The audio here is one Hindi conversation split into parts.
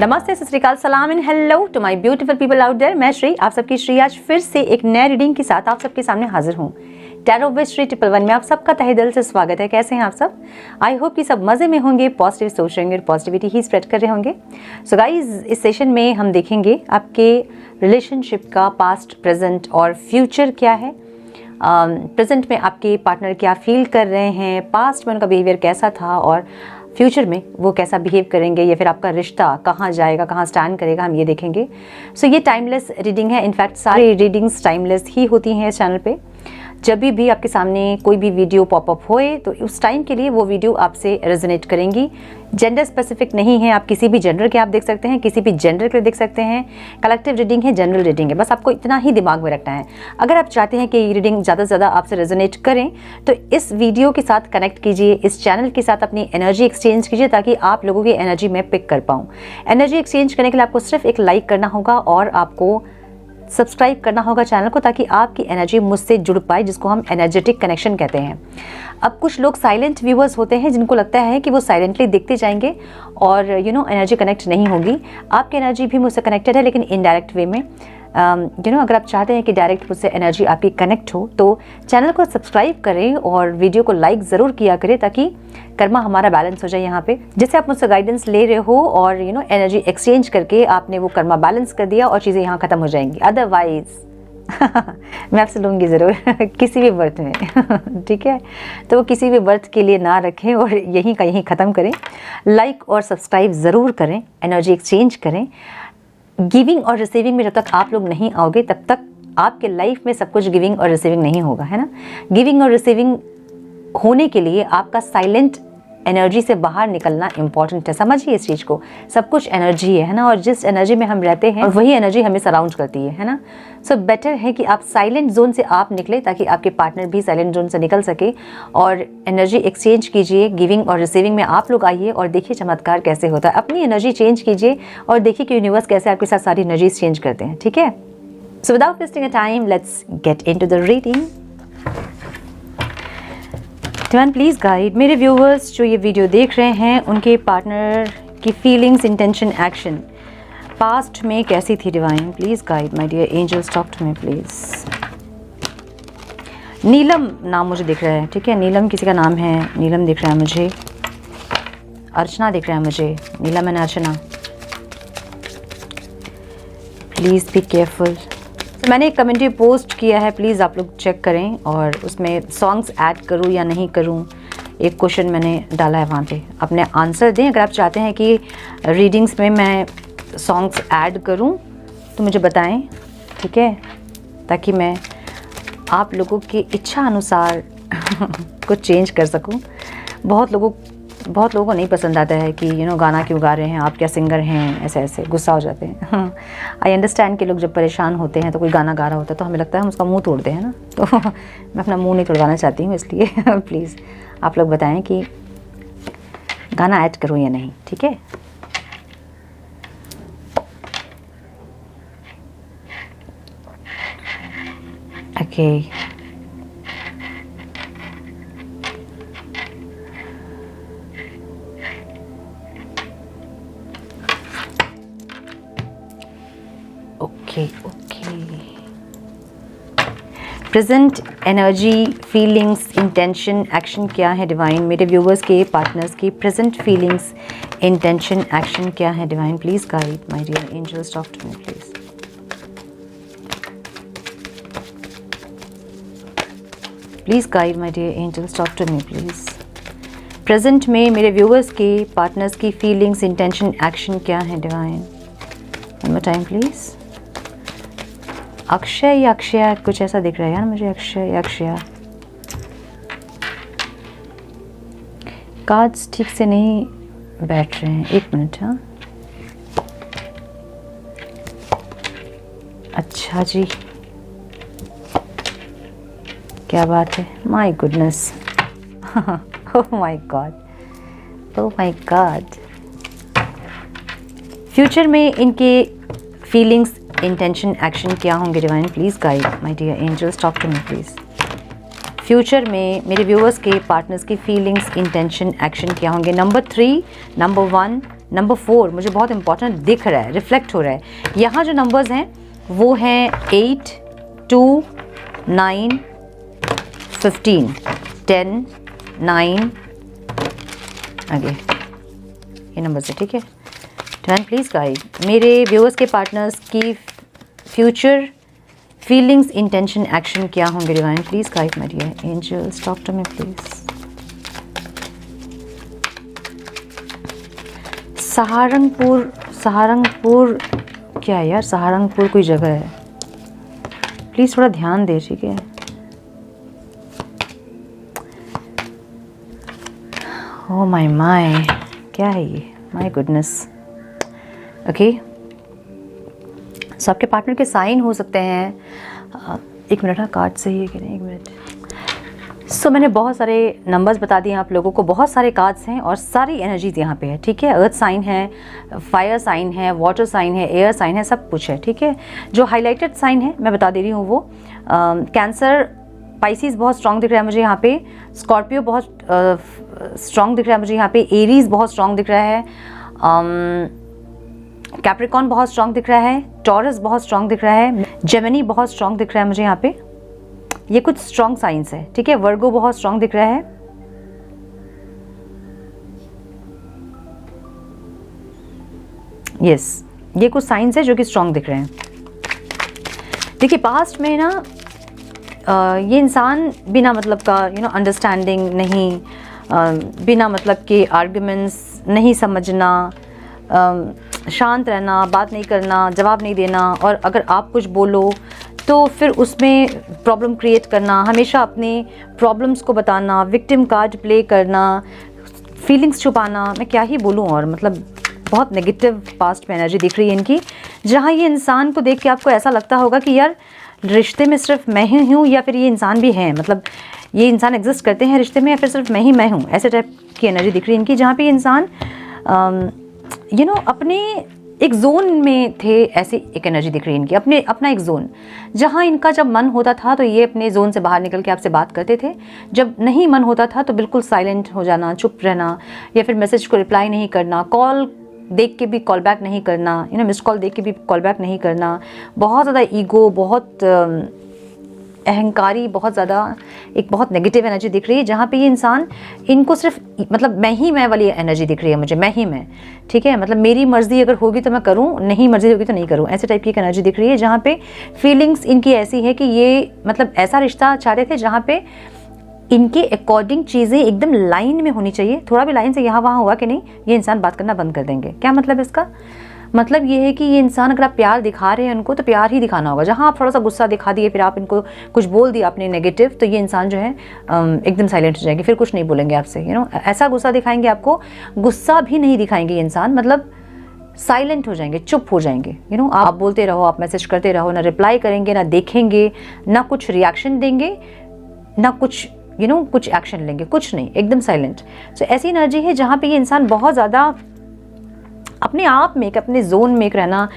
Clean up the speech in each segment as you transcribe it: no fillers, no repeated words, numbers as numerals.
नमस्ते, सत श्री अकाल, सलाम and hello to my beautiful people out there. मैं श्री, आप सबकी श्री आज फिर से एक नए रीडिंग के साथ आप सबके सामने हाजिर हूँ। टैरो विद श्री 111 में आप सबका तहे दिल से स्वागत है। कैसे हैं आप सब? आई होप कि सब मज़े में होंगे, पॉजिटिव सोच रहे होंगे, पॉजिटिविटी ही स्प्रेड कर रहे होंगे। सो गाइज, इस सेशन में हम देखेंगे आपके रिलेशनशिप का पास्ट, प्रेजेंट और फ्यूचर क्या है। प्रेजेंट में आपके पार्टनर क्या फील कर रहे हैं, पास्ट में उनका बिहेवियर कैसा था और फ्यूचर में वो कैसा बिहेव करेंगे, या फिर आपका रिश्ता कहाँ जाएगा, कहाँ स्टैंड करेगा, हम ये देखेंगे। सो ये टाइमलेस रीडिंग है। इनफैक्ट सारी रीडिंग्स टाइमलेस ही होती हैं इस चैनल पे। जब भी आपके सामने कोई भी वीडियो पॉपअप होए तो उस टाइम के लिए वो वीडियो आपसे रेजोनेट करेंगी। जेंडर स्पेसिफिक नहीं है, आप किसी भी जेंडर के आप देख सकते हैं, किसी भी जेंडर के देख सकते हैं। कलेक्टिव रीडिंग है, जनरल रीडिंग है, बस आपको इतना ही दिमाग में रखना है। अगर आप चाहते हैं कि ये रीडिंग ज़्यादा से ज़्यादा आपसे रेजोनेट करें तो इस वीडियो के साथ कनेक्ट कीजिए, इस चैनल के साथ अपनी एनर्जी एक्सचेंज कीजिए ताकि आप लोगों की एनर्जी मैं पिक कर पाऊँ। एनर्जी एक्सचेंज करने के लिए आपको सिर्फ एक लाइक करना होगा और आपको सब्सक्राइब करना होगा चैनल को, ताकि आपकी एनर्जी मुझसे जुड़ पाए, जिसको हम एनर्जेटिक कनेक्शन कहते हैं। अब कुछ लोग साइलेंट व्यूअर्स होते हैं जिनको लगता है कि वो साइलेंटली देखते जाएंगे और एनर्जी कनेक्ट नहीं होगी। आपकी एनर्जी भी मुझसे कनेक्टेड है, लेकिन इनडायरेक्ट वे में। अगर आप चाहते हैं कि डायरेक्ट मुझसे एनर्जी आपकी कनेक्ट हो तो चैनल को सब्सक्राइब करें और वीडियो को लाइक ज़रूर किया करें, ताकि कर्मा हमारा बैलेंस हो जाए यहाँ पे। जैसे आप मुझसे गाइडेंस ले रहे हो और एनर्जी एक्सचेंज करके आपने वो कर्मा बैलेंस कर दिया और चीज़ें यहाँ ख़त्म हो जाएंगी। अदरवाइज मैं आपसे लूँगी ज़रूर किसी भी बर्थ में ठीक है, तो वो किसी भी बर्थ के लिए ना रखें और यहीं का यहीं ख़त्म करें। लाइक और सब्सक्राइब ज़रूर करें, एनर्जी एक्सचेंज करें। गिविंग और रिसीविंग में जब तक आप लोग नहीं आओगे तब तक आपके लाइफ में सब कुछ गिविंग और रिसीविंग नहीं होगा, है ना। गिविंग और रिसीविंग होने के लिए आपका साइलेंट एनर्जी से बाहर निकलना इंपॉर्टेंट है। समझिए इस चीज़ को, सब कुछ एनर्जी है ना, और जिस एनर्जी में हम रहते हैं और वही एनर्जी हमें सराउंड करती है ना। सो बेटर है कि आप साइलेंट जोन से आप निकले ताकि आपके पार्टनर भी साइलेंट जोन से निकल सके, और एनर्जी एक्सचेंज कीजिए। गिविंग और रिसीविंग में आप लोग आइए और देखिए चमत्कार कैसे होता है। अपनी एनर्जी चेंज कीजिए और देखिए कि यूनिवर्स कैसे आपके साथ सारी एनर्जीज चेंज करते हैं, ठीक है। So without wasting a time, let's get into the reading. Divine please guide मेरे व्यूवर्स जो ये वीडियो देख रहे हैं, उनके पार्टनर की फीलिंग्स, इंटेंशन, एक्शन पास्ट में कैसी थी। Divine please guide my dear angels, talk to me please. Neelam नाम मुझे दिख रहा है, ठीक है, नीलम किसी का नाम है, नीलम दिख रहा है मुझे। अर्चना दिख रहा है मुझे, Neelam and Archana. Please be careful. मैंने एक कमेंट्री पोस्ट किया है, प्लीज़ आप लोग चेक करें, और उसमें सॉन्ग्स ऐड करूं या नहीं करूं, एक क्वेश्चन मैंने डाला है वहाँ पे। अपने आंसर दें। अगर आप चाहते हैं कि रीडिंग्स में मैं सॉन्ग्स ऐड करूं तो मुझे बताएं, ठीक है, ताकि मैं आप लोगों की इच्छा अनुसार कुछ चेंज कर सकूं। बहुत लोगों को नहीं पसंद आता है कि गाना क्यों गा रहे हैं, आप क्या सिंगर हैं, ऐसे ऐसे गुस्सा हो जाते हैं। आई अंडरस्टैंड कि लोग जब परेशान होते हैं तो कोई गाना गा रहा होता है तो हमें लगता है हम उसका मुंह तोड़ दें, है ना। तो मैं अपना मुंह नहीं तोड़वाना चाहती हूँ, इसलिए प्लीज़ आप लोग बताएं कि गाना ऐड करूँ या नहीं, ठीक है। Okay, present energy, feelings, intention, action क्या है डिवाइन। मेरे व्यूवर्स के पार्टनर्स की प्रेजेंट फीलिंग्स, इंटेंशन, एक्शन क्या है divine. Please guide my dear angels, talk to me please. Please guide my dear angels, talk to me please. Present में मेरे व्यूवर्स के पार्टनर्स की फीलिंग्स, इंटेंशन, एक्शन क्या है divine. One more time please. Akshay या अक्षया कुछ ऐसा दिख रहा है यार मुझे, अक्षय या अक्षया। कार्ड्स ठीक से नहीं बैठ रहे हैं, एक मिनट। हाँ, अच्छा जी, क्या बात है। My goodness, oh my god, oh my god. Future में इनके फीलिंग्स, इंटेंशन, एक्शन क्या होंगे divine. Please guide my dear angels, talk to me please. Future में मेरे व्यूअर्स के पार्टनर्स की फीलिंग्स, इंटेंशन, एक्शन क्या होंगे। नंबर 3, नंबर 1, नंबर 4 मुझे बहुत इंपॉर्टेंट दिख रहा है, रिफ्लेक्ट हो रहा है। यहाँ जो नंबर्स हैं वो हैं 8, 2, 9, 15, 10, 9 आगे ये नंबर्स है, ठीक है। डिवाइन प्लीज़ गाइड मेरे व्यूअर्स के पार्टनर्स की फ्यूचर फीलिंग्स, इंटेंशन, एक्शन क्या होंगे। Divine please guide my dear angels, talk to me please. Saharanpur क्या है यार? सहारनपुर कोई जगह है, प्लीज़ थोड़ा ध्यान दे, ठीक है। ओह माय क्या है ये? My goodness. ओके, सो आपके पार्टनर के साइन हो सकते हैं। एक मिनट, हाँ कार्ड सही है कि नहीं, एक मिनट। सो मैंने बहुत सारे नंबर्स बता दिए आप लोगों को, बहुत सारे कार्ड्स हैं और सारी एनर्जीज यहाँ पे है, ठीक है। अर्थ साइन है, फायर साइन है, वाटर साइन है, एयर साइन है, सब कुछ है, ठीक है। जो हाईलाइटेड साइन है मैं बता दे रही हूँ, वो कैंसर, स्पाइसीज बहुत स्ट्रॉन्ग दिख रहा है मुझे यहाँ पे, स्कॉर्पियो बहुत स्ट्रॉन्ग दिख रहा है मुझे यहाँ पे, एरीज बहुत स्ट्रॉन्ग दिख रहा है, कैप्रिकॉन बहुत स्ट्रॉन्ग दिख रहा है, टॉरस बहुत स्ट्रॉन्ग दिख रहा है, जेमिनी बहुत स्ट्रॉन्ग दिख रहा है मुझे यहाँ पे। ये कुछ स्ट्रॉन्ग साइंस है, ठीक है। वर्गो बहुत स्ट्रॉन्ग दिख रहा है, यस ये कुछ साइंस है जो कि स्ट्रॉन्ग दिख रहे हैं। देखिए पास्ट में ना ये इंसान बिना मतलब का अंडरस्टैंडिंग नहीं, बिना मतलब के आर्ग्यूमेंट्स नहीं समझना, शांत रहना, बात नहीं करना, जवाब नहीं देना, और अगर आप कुछ बोलो तो फिर उसमें प्रॉब्लम क्रिएट करना, हमेशा अपने प्रॉब्लम्स को बताना, विक्टिम कार्ड प्ले करना, फीलिंग्स छुपाना, मैं क्या ही बोलूँ। और मतलब बहुत नेगेटिव पास्ट में एनर्जी दिख रही है इनकी, जहाँ ये इंसान को देख के आपको ऐसा लगता होगा कि यार रिश्ते में सिर्फ मैं ही हूँ या फिर ये इंसान भी है, मतलब ये इंसान एग्जिस्ट करते हैं रिश्ते में या फिर सिर्फ मैं हूँ, ऐसे टाइप की एनर्जी दिख रही है इनकी, जहाँ पे ये इंसान अपने एक जोन में थे, ऐसी एक एनर्जी दिख रही है इनकी, अपना एक जोन, जहाँ इनका जब मन होता था तो ये अपने जोन से बाहर निकल के आपसे बात करते थे, जब नहीं मन होता था तो बिल्कुल साइलेंट हो जाना, चुप रहना, या फिर मैसेज को रिप्लाई नहीं करना, कॉल देख के भी कॉल बैक नहीं करना, मिस्ड कॉल देख के भी कॉल बैक नहीं करना, बहुत ज़्यादा ईगो, बहुत अहंकारी, बहुत ज़्यादा एक बहुत नेगेटिव एनर्जी दिख रही है, जहाँ पे ये इंसान इनको सिर्फ मतलब मैं वाली एनर्जी दिख रही है मुझे, मैं, ठीक है। मतलब मेरी मर्जी अगर होगी तो मैं करूँ, नहीं मर्जी होगी तो नहीं करूँ, ऐसे टाइप की एक एनर्जी दिख रही है, जहाँ पे फीलिंग्स इनकी ऐसी है कि ये मतलब ऐसा रिश्ता चाह रहे थे जहाँ पे इनके अकॉर्डिंग चीज़ें एकदम लाइन में होनी चाहिए। थोड़ा भी लाइन से यहाँ वहाँ हुआ कि नहीं, ये इंसान बात करना बंद कर देंगे। क्या मतलब इसका? मतलब ये है कि ये इंसान अगर आप प्यार दिखा रहे हैं उनको तो प्यार ही दिखाना होगा। जहाँ आप थोड़ा सा गुस्सा दिखा दिए, फिर आप इनको कुछ बोल दिया आपने नेगेटिव, तो ये इंसान जो है एकदम साइलेंट हो जाएंगे, फिर कुछ नहीं बोलेंगे आपसे। ऐसा गुस्सा दिखाएंगे आपको, गुस्सा भी नहीं दिखाएंगे ये इंसान, मतलब साइलेंट हो जाएंगे, चुप हो जाएंगे। आप बोलते रहो, आप मैसेज करते रहो, ना रिप्लाई करेंगे, ना देखेंगे, ना कुछ रिएक्शन देंगे, ना कुछ कुछ एक्शन लेंगे, कुछ नहीं, एकदम साइलेंट। सो ऐसी एनर्जी है जहाँ पे ये इंसान बहुत ज़्यादा अपने आप में, अपने जोन में रहना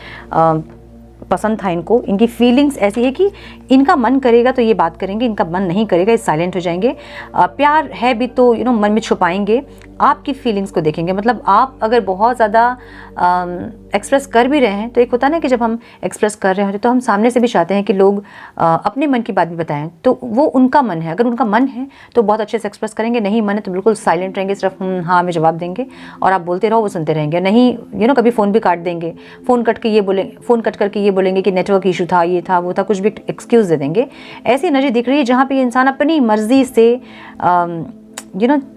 पसंद था इनको। इनकी फीलिंग्स ऐसी है कि इनका मन करेगा तो ये बात करेंगे, इनका मन नहीं करेगा ये साइलेंट हो जाएंगे। प्यार है भी तो मन में छुपाएंगे, आपकी फीलिंग्स को देखेंगे। मतलब आप अगर बहुत ज़्यादा एक्सप्रेस कर भी रहे हैं तो एक होता है ना कि जब हम एक्सप्रेस कर रहे होते तो हम सामने से भी चाहते हैं कि लोग अपने मन की बात भी बताएं, तो वो उनका मन है। अगर उनका मन है तो बहुत अच्छे से एक्सप्रेस करेंगे, नहीं मन है तो बिल्कुल साइलेंट रहेंगे, सिर्फ हाँ में जवाब देंगे और आप बोलते रहो, वो सुनते रहेंगे। नहीं कभी फ़ोन भी काट देंगे, फ़ोन कट करके ये बोलेंगे कि नेटवर्क इशू था, ये था, वो था, कुछ भी एक्सक्यूज़ दे देंगे। ऐसी एनर्जी दिख रही है जहाँ पे ये इंसान अपनी मर्जी से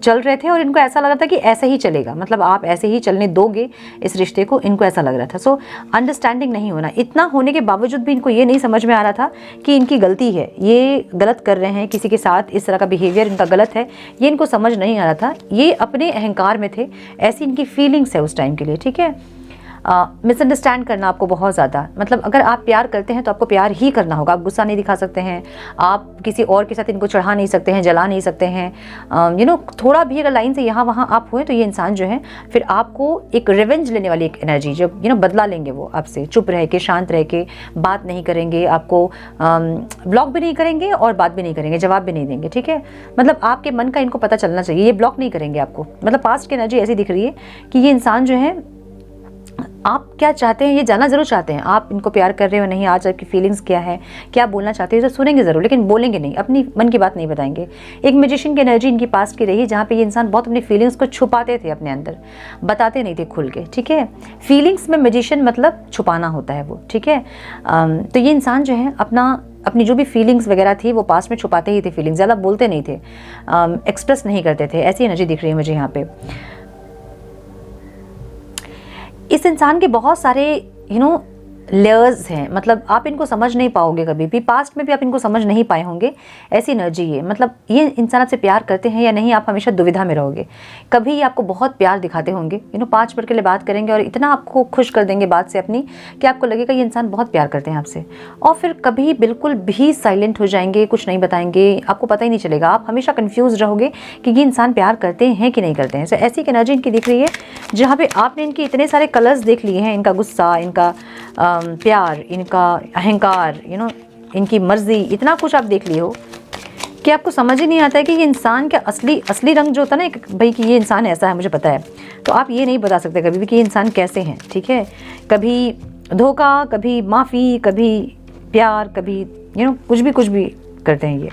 चल रहे थे और इनको ऐसा लग रहा था कि ऐसे ही चलेगा, मतलब आप ऐसे ही चलने दोगे इस रिश्ते को, इनको ऐसा लग रहा था। सो अंडरस्टैंडिंग नहीं होना, इतना होने के बावजूद भी इनको ये नहीं समझ में आ रहा था कि इनकी गलती है, ये गलत कर रहे हैं, किसी के साथ इस तरह का बिहेवियर इनका गलत है, ये इनको समझ नहीं आ रहा था। ये अपने अहंकार में थे, ऐसी इनकी फीलिंग्स है उस टाइम के लिए, ठीक है। मिसअंडरस्टैंड करना आपको बहुत ज़्यादा, मतलब अगर आप प्यार करते हैं तो आपको प्यार ही करना होगा, आप गुस्सा नहीं दिखा सकते हैं, आप किसी और के साथ इनको चढ़ा नहीं सकते हैं, जला नहीं सकते हैं। थोड़ा भी अगर लाइन से यहाँ वहाँ आप हुए तो ये इंसान जो है फिर आपको एक रिवेंज लेने वाली एक एनर्जी, जब बदला लेंगे वो आपसे, चुप रह के, शांत रह के, बात नहीं करेंगे, आपको ब्लॉक भी नहीं करेंगे और बात भी नहीं करेंगे, जवाब भी नहीं देंगे, ठीक है। मतलब आपके मन का इनको पता चलना चाहिए, ये ब्लॉक नहीं करेंगे आपको। मतलब पास्ट की एनर्जी ऐसी दिख रही है कि ये इंसान जो है आप क्या चाहते हैं ये जानना ज़रूर चाहते हैं, आप इनको प्यार कर रहे हो नहीं, आज आपकी फीलिंग्स क्या है, क्या बोलना चाहते हैं, तो सुनेंगे ज़रूर लेकिन बोलेंगे नहीं, अपनी मन की बात नहीं बताएंगे। एक मैजिशियन की एनर्जी इनकी पास्ट की रही जहाँ पे ये इंसान बहुत अपनी फीलिंग्स को छुपाते थे अपने अंदर, बताते नहीं थे खुल के, ठीक है। फीलिंग्स में मैजिशियन मतलब छुपाना होता है वो, ठीक है। तो ये इंसान जो है अपनी जो भी फीलिंग्स वगैरह थी वो पास्ट में छुपाते ही थे, फीलिंग्स ज़्यादा बोलते नहीं थे, एक्सप्रेस नहीं करते थे, ऐसी एनर्जी दिख रही है मुझे यहाँ पे। इस इंसान के बहुत सारे लेयर्स हैं, मतलब आप इनको समझ नहीं पाओगे कभी भी, पास्ट में भी आप इनको समझ नहीं पाए होंगे, ऐसी एनर्जी है। मतलब ये इंसान आपसे प्यार करते हैं या नहीं, आप हमेशा दुविधा में रहोगे। कभी ये आपको बहुत प्यार दिखाते होंगे, 5 मिनट के लिए बात करेंगे और इतना आपको खुश कर देंगे बात से अपनी कि आपको लगेगा ये इंसान बहुत प्यार करते हैं आपसे, और फिर कभी बिल्कुल भी साइलेंट हो जाएंगे, कुछ नहीं बताएंगे, आपको पता ही नहीं चलेगा, आप हमेशा कन्फ्यूज रहोगे कि ये इंसान प्यार करते हैं कि नहीं करते हैं। तो ऐसी एक एनर्जी इनकी दिख रही है जहाँ पे आपने इनके इतने सारे कलर्स देख लिए हैं, इनका गुस्सा, इनका प्यार, इनका अहंकार, इनकी मर्जी, इतना कुछ आप देख लिए हो कि आपको समझ ही नहीं आता है कि ये इंसान का असली रंग जो होता है ना भाई कि ये इंसान ऐसा है, मुझे पता है, तो आप ये नहीं बता सकते कभी भी कि ये इंसान कैसे हैं, ठीक है। कभी धोखा, कभी माफ़ी, कभी प्यार, कभी कुछ भी करते हैं ये।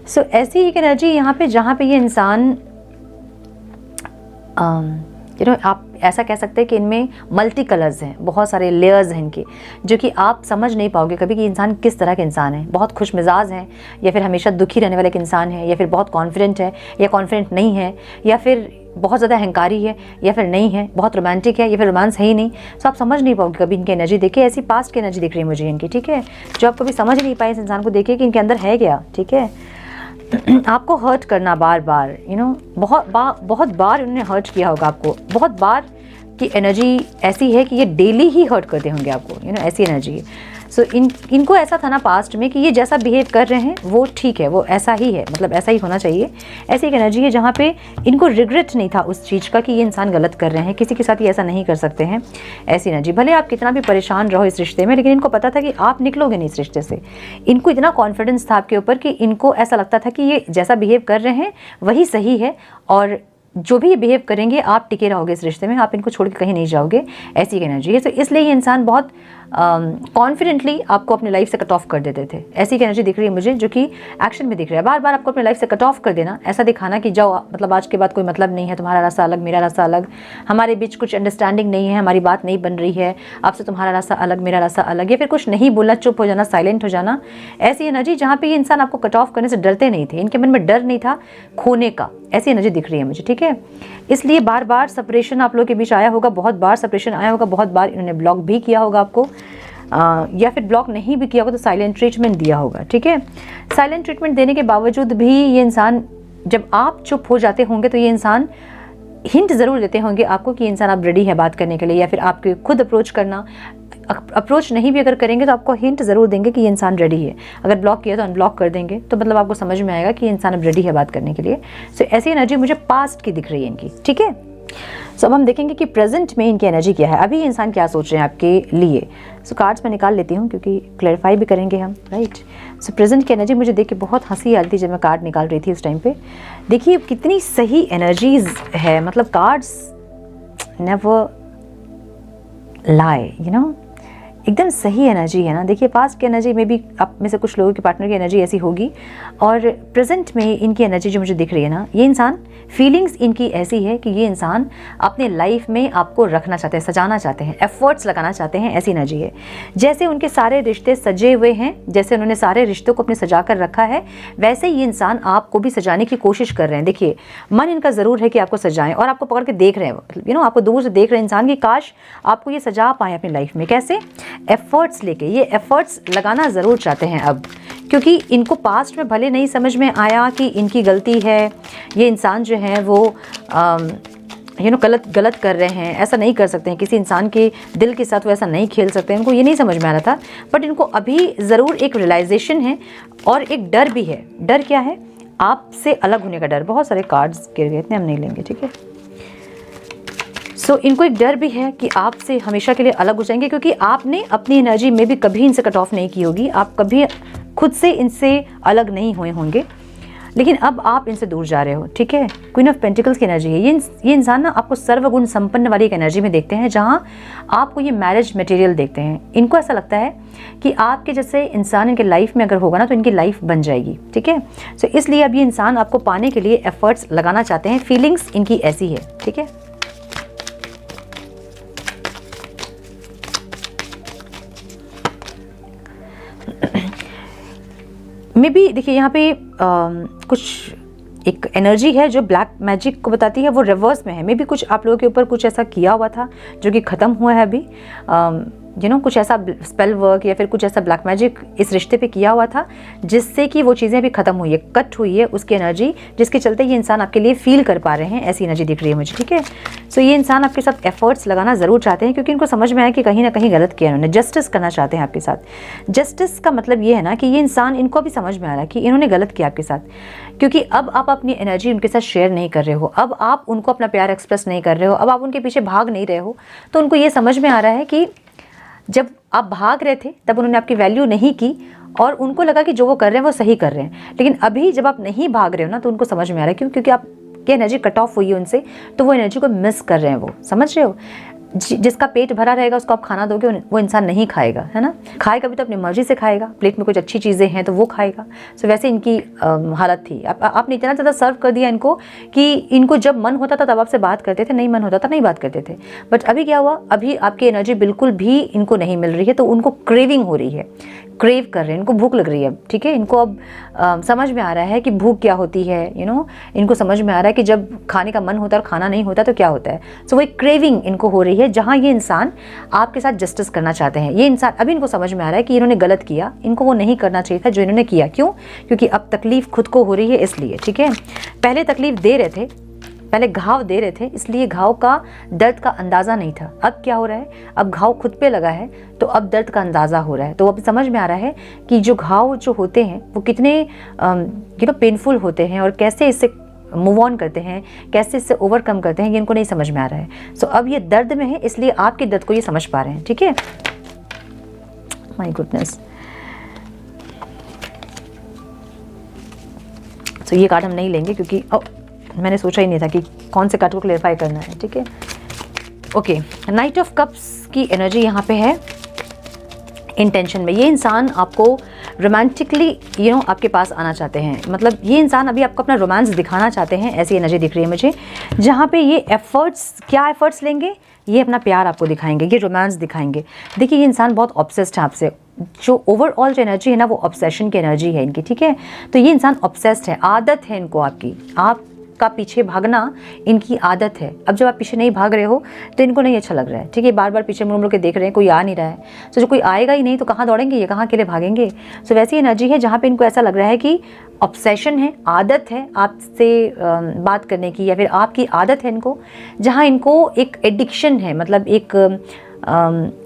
सो ऐसी एक एनर्जी यहाँ पे जहाँ पे ये इंसान आप ऐसा कह सकते हैं कि इनमें मल्टी कलर्स हैं, बहुत सारे लेयर्स हैं इनके, जो कि आप समझ नहीं पाओगे कभी कि इंसान किस तरह के इंसान है। बहुत खुश मिजाज हैं, या फिर हमेशा दुखी रहने वाले एक इंसान है, या फिर बहुत कॉन्फिडेंट है या कॉन्फिडेंट नहीं है, या फिर बहुत ज़्यादा अहंकारी है या फिर नहीं है, बहुत रोमांटिक है या फिर रोमांस है ही नहीं। तो आप समझ नहीं पाओगे कभी इनकी एनर्जी देखिए। ऐसी पास्ट की एनर्जी दिख रही है मुझे इनकी, ठीक है, जो आप कभी समझ नहीं पाए इस इंसान को देखिए कि इनके अंदर है क्या, ठीक है। आपको हर्ट करना बार बार, बहुत बार उन्होंने हर्ट किया होगा आपको, बहुत बार की एनर्जी ऐसी है कि ये डेली ही हर्ट करते होंगे आपको, ऐसी एनर्जी है। सो इनको ऐसा था ना पास्ट में कि ये जैसा बिहेव कर रहे हैं वो ठीक है, वो ऐसा ही है, मतलब ऐसा ही होना चाहिए। ऐसी एक एनर्जी है जहाँ पे इनको रिग्रेट नहीं था उस चीज़ का कि ये इंसान गलत कर रहे हैं, किसी के साथ ये ऐसा नहीं कर सकते हैं। ऐसी एनर्जी, भले आप कितना भी परेशान रहो इस रिश्ते में, लेकिन इनको पता था कि आप निकलोगे नहीं इस रिश्ते से। इनको इतना कॉन्फिडेंस था आपके ऊपर कि इनको ऐसा लगता था कि ये जैसा बिहेव कर रहे हैं वही सही है, और जो भी ये बिहेव करेंगे आप टिके रहोगे इस रिश्ते में, आप इनको छोड़ के कहीं नहीं जाओगे। ऐसी एक एनर्जी है। तो इसलिए ये इंसान बहुत कॉन्फिडेंटली आपको अपने लाइफ से कट ऑफ कर देते थे। ऐसी एक एनर्जी दिख रही है मुझे, जो कि एक्शन में दिख रहा है। बार बार आपको अपने लाइफ से कट ऑफ कर देना, ऐसा दिखाना कि जाओ, मतलब आज के बाद कोई मतलब नहीं है, तुम्हारा रास्ता अलग, मेरा रास्ता अलग, हमारे बीच कुछ अंडरस्टैंडिंग नहीं है, हमारी बात नहीं बन रही है, आपसे तुम्हारा रास्ता अलग, मेरा रास्ता अलग, या फिर कुछ नहीं बोलना, चुप हो जाना, साइलेंट हो जाना। ऐसी एनर्जी जहाँ पे ये इंसान आपको कट ऑफ करने से डरते नहीं थे, इनके मन में डर नहीं था खोने का। ऐसी एनर्जी दिख रही है मुझे, ठीक है। इसलिए बार बार सेपरेशन आप लोगों के बीच आया होगा, बहुत बार सेपरेशन आया होगा, बहुत बार इन्होंने ब्लॉक भी किया होगा आपको, या फिर ब्लॉक नहीं भी किया होगा तो साइलेंट ट्रीटमेंट दिया होगा, ठीक है। साइलेंट ट्रीटमेंट देने के बावजूद भी ये इंसान, जब आप चुप हो जाते होंगे तो ये इंसान हिंट ज़रूर देते होंगे आपको कि इंसान आप रेडी है बात करने के लिए, या फिर आपके खुद अप्रोच करना, अप्रोच नहीं भी अगर करेंगे तो आपको हिंट ज़रूर देंगे कि ये इंसान रेडी है। अगर ब्लॉक किया तो अनब्लॉक कर देंगे, तो मतलब आपको समझ में आएगा कि ये इंसान अब रेडी है बात करने के लिए। सो ऐसी एनर्जी मुझे पास्ट की दिख रही है इनकी, ठीक है। सो अब हम देखेंगे कि प्रेजेंट में इनकी एनर्जी क्या है, अभी ये इंसान क्या सोच रहे हैं आपके लिए। सो कार्ड्स मैं निकाल लेती हूँ क्योंकि क्लैरिफाई भी करेंगे हम, राइट। सो प्रेजेंट की एनर्जी मुझे देख के बहुत हंसी आ रही थी जब मैं कार्ड निकाल रही थी उस टाइम पे। देखिए कितनी सही एनर्जीज है, मतलब कार्ड्स नेवर लाई, एकदम सही एनर्जी है ना। देखिए पास्ट की एनर्जी में भी आप में से कुछ लोगों के पार्टनर की एनर्जी ऐसी होगी, और प्रेजेंट में इनकी एनर्जी जो मुझे दिख रही है ना, ये इंसान फीलिंग्स इनकी ऐसी है कि ये इंसान अपने लाइफ में आपको रखना चाहते हैं, सजाना चाहते हैं, एफर्ट्स लगाना चाहते हैं। ऐसी एनर्जी है जैसे उनके सारे रिश्ते सजे हुए हैं, जैसे उन्होंने सारे रिश्तों को अपने सजा कर रखा है, वैसे ये इंसान आपको भी सजाने की कोशिश कर रहे हैं। देखिए मन इनका ज़रूर है कि आपको सजाएं, और आपको पकड़ के देख रहे हैं, आपको दूर से देख रहे हैं इंसान की काश आपको ये सजा पाएँ अपनी लाइफ में। कैसे? एफर्ट्स लेके, ये एफर्ट्स लगाना ज़रूर चाहते हैं अब, क्योंकि इनको पास्ट में भले नहीं समझ में आया कि इनकी गलती है, ये इंसान जो है वो गलत कर रहे हैं, ऐसा नहीं कर सकते हैं, किसी इंसान के दिल के साथ वो ऐसा नहीं खेल सकते हैं, इनको ये नहीं समझ में आ रहा था। बट इनको अभी ज़रूर एक रियलाइजेशन है और एक डर भी है। डर क्या है? आपसे अलग होने का डर। बहुत सारे कार्ड्स गिर गए, इतने हम नहीं लेंगे, ठीक है। सो इनको एक डर भी है कि आपसे हमेशा के लिए अलग हो जाएंगे, क्योंकि आपने अपनी एनर्जी में भी कभी इनसे कट ऑफ नहीं की होगी, आप कभी खुद से इनसे अलग नहीं हुए होंगे। लेकिन अब आप इनसे दूर जा रहे हो, ठीक है। क्वीन ऑफ पेंटिकल्स की एनर्जी है। ये इंसान ना आपको सर्वगुण संपन्न वाली एक एनर्जी में देखते हैं, जहाँ आपको ये मैरिज मटेरियल देखते हैं। इनको ऐसा लगता है कि आपके जैसे इंसान इनके लाइफ में अगर होगा ना तो इनकी लाइफ बन जाएगी, ठीक है। सो इसलिए अब ये इंसान आपको पाने के लिए एफर्ट्स लगाना चाहते हैं। फीलिंग्स इनकी ऐसी है, ठीक है। मे बी देखिए यहाँ पे कुछ एक एनर्जी है जो ब्लैक मैजिक को बताती है, वो रिवर्स में है। मे बी कुछ आप लोगों के ऊपर कुछ ऐसा किया हुआ था जो कि ख़त्म हुआ है अभी, कुछ ऐसा स्पेल वर्क या फिर कुछ ऐसा ब्लैक मैजिक इस रिश्ते पे किया हुआ था जिससे कि वो चीज़ें अभी ख़त्म हुई है, कट हुई है उसकी एनर्जी, जिसके चलते ये इंसान आपके लिए फील कर पा रहे हैं। ऐसी एनर्जी दिख रही है मुझे, ठीक है। सो ये इंसान आपके साथ एफर्ट्स लगाना ज़रूर चाहते हैं, क्योंकि इनको समझ में आया कि कहीं ना कहीं गलत किया इन्होंने। जस्टिस करना चाहते हैं आपके साथ। जस्टिस का मतलब ये है ना कि ये इंसान, इनको भी समझ में आ रहा है कि इन्होंने गलत किया आपके साथ, क्योंकि अब आप अपनी एनर्जी उनके साथ शेयर नहीं कर रहे हो, अब आप उनको अपना प्यार एक्सप्रेस नहीं कर रहे हो, अब आप उनके पीछे भाग नहीं रहे हो। तो उनको ये समझ में आ रहा है कि जब आप भाग रहे थे तब उन्होंने आपकी वैल्यू नहीं की और उनको लगा कि जो वो कर रहे हैं वो सही कर रहे हैं। लेकिन अभी जब आप नहीं भाग रहे हो ना तो उनको समझ में आ रहा है, क्यों? क्योंकि आपकी एनर्जी कट ऑफ हुई है उनसे, तो वो एनर्जी को मिस कर रहे हैं। वो समझ रहे हो, जिसका पेट भरा रहेगा उसको आप खाना दोगे, वो इंसान नहीं खाएगा, है ना। खाएगा भी तो अपनी मर्जी से खाएगा, प्लेट में कुछ अच्छी चीज़ें हैं तो वो खाएगा। सो वैसे इनकी हालत थी। आपने इतना ज़्यादा सर्व कर दिया इनको कि इनको जब मन होता था तब आपसे बात करते थे, नहीं मन होता था नहीं बात करते थे। बट अभी क्या हुआ, अभी आपकी एनर्जी बिल्कुल भी इनको नहीं मिल रही है, तो उनको क्रेविंग हो रही है, क्रेव कर रहे हैं, इनको भूख लग रही है, ठीक है। इनको अब समझ में आ रहा है कि भूख क्या होती है, इनको समझ में आ रहा है कि जब खाने का मन होता है और खाना नहीं होता तो क्या होता है। सो वो एक क्रेविंग इनको हो रही है, जहाँ ये इंसान आपके साथ जस्टिस करना चाहते हैं। ये इंसान, अभी इनको समझ में आ रहा है कि इन्होंने गलत किया, इनको वो नहीं करना चाहिए था जो इन्होंने किया। क्यों? क्योंकि अब तकलीफ खुद को हो रही है इसलिए, ठीक है। पहले तकलीफ दे रहे थे, पहले घाव दे रहे थे, इसलिए घाव का दर्द का अंदाज़ा नहीं था। अब क्या हो रहा है, अब घाव खुद पे लगा है तो अब दर्द का अंदाज़ा हो रहा है। तो अब समझ में आ रहा है कि जो घाव जो होते हैं वो कितने पेनफुल होते हैं और कैसे इससे मूव ऑन करते हैं, कैसे इससे ओवरकम करते हैं, ये इनको नहीं समझ में आ रहा है। सो अब ये दर्द में है, इसलिए आपके दर्द को ये समझ पा रहे हैं, ठीक है। My goodness. सो ये कार्ड हम नहीं लेंगे क्योंकि मैंने सोचा ही नहीं था कि कौन से कार्ड को क्लेरिफाई करना है, ठीक है। ओके, नाइट ऑफ कप्स की एनर्जी यहाँ पे है इंटेंशन में। ये इंसान आपको रोमांटिकली आपके पास आना चाहते हैं, मतलब ये इंसान अभी आपको अपना रोमांस दिखाना चाहते हैं, ऐसी एनर्जी दिख रही है मुझे। जहाँ पे ये एफर्ट्स, क्या एफर्ट्स लेंगे, ये अपना प्यार आपको दिखाएंगे, ये रोमांस दिखाएंगे। देखिए ये इंसान बहुत ऑब्सेस्ड है आपसे, जो ओवरऑल जो एनर्जी है ना वो ऑब्सेशन की एनर्जी है इनकी, ठीक है। तो ये इंसान ऑब्सेस्ड है, आदत है इनको आपकी, आपका पीछे भागना इनकी आदत है। अब जब आप पीछे नहीं भाग रहे हो तो इनको नहीं अच्छा लग रहा है, ठीक है। बार बार पीछे मुड़ मुड़ के देख रहे हैं, कोई आ नहीं रहा है। तो जो कोई आएगा ही नहीं तो कहाँ दौड़ेंगे, ये कहाँ के लिए भागेंगे। सो वैसी एनर्जी है जहाँ पे इनको ऐसा लग रहा है कि ऑब्सेशन है, आदत है आपसे बात करने की, या फिर आपकी आदत है इनको, जहाँ इनको एक एडिक्शन है, मतलब एक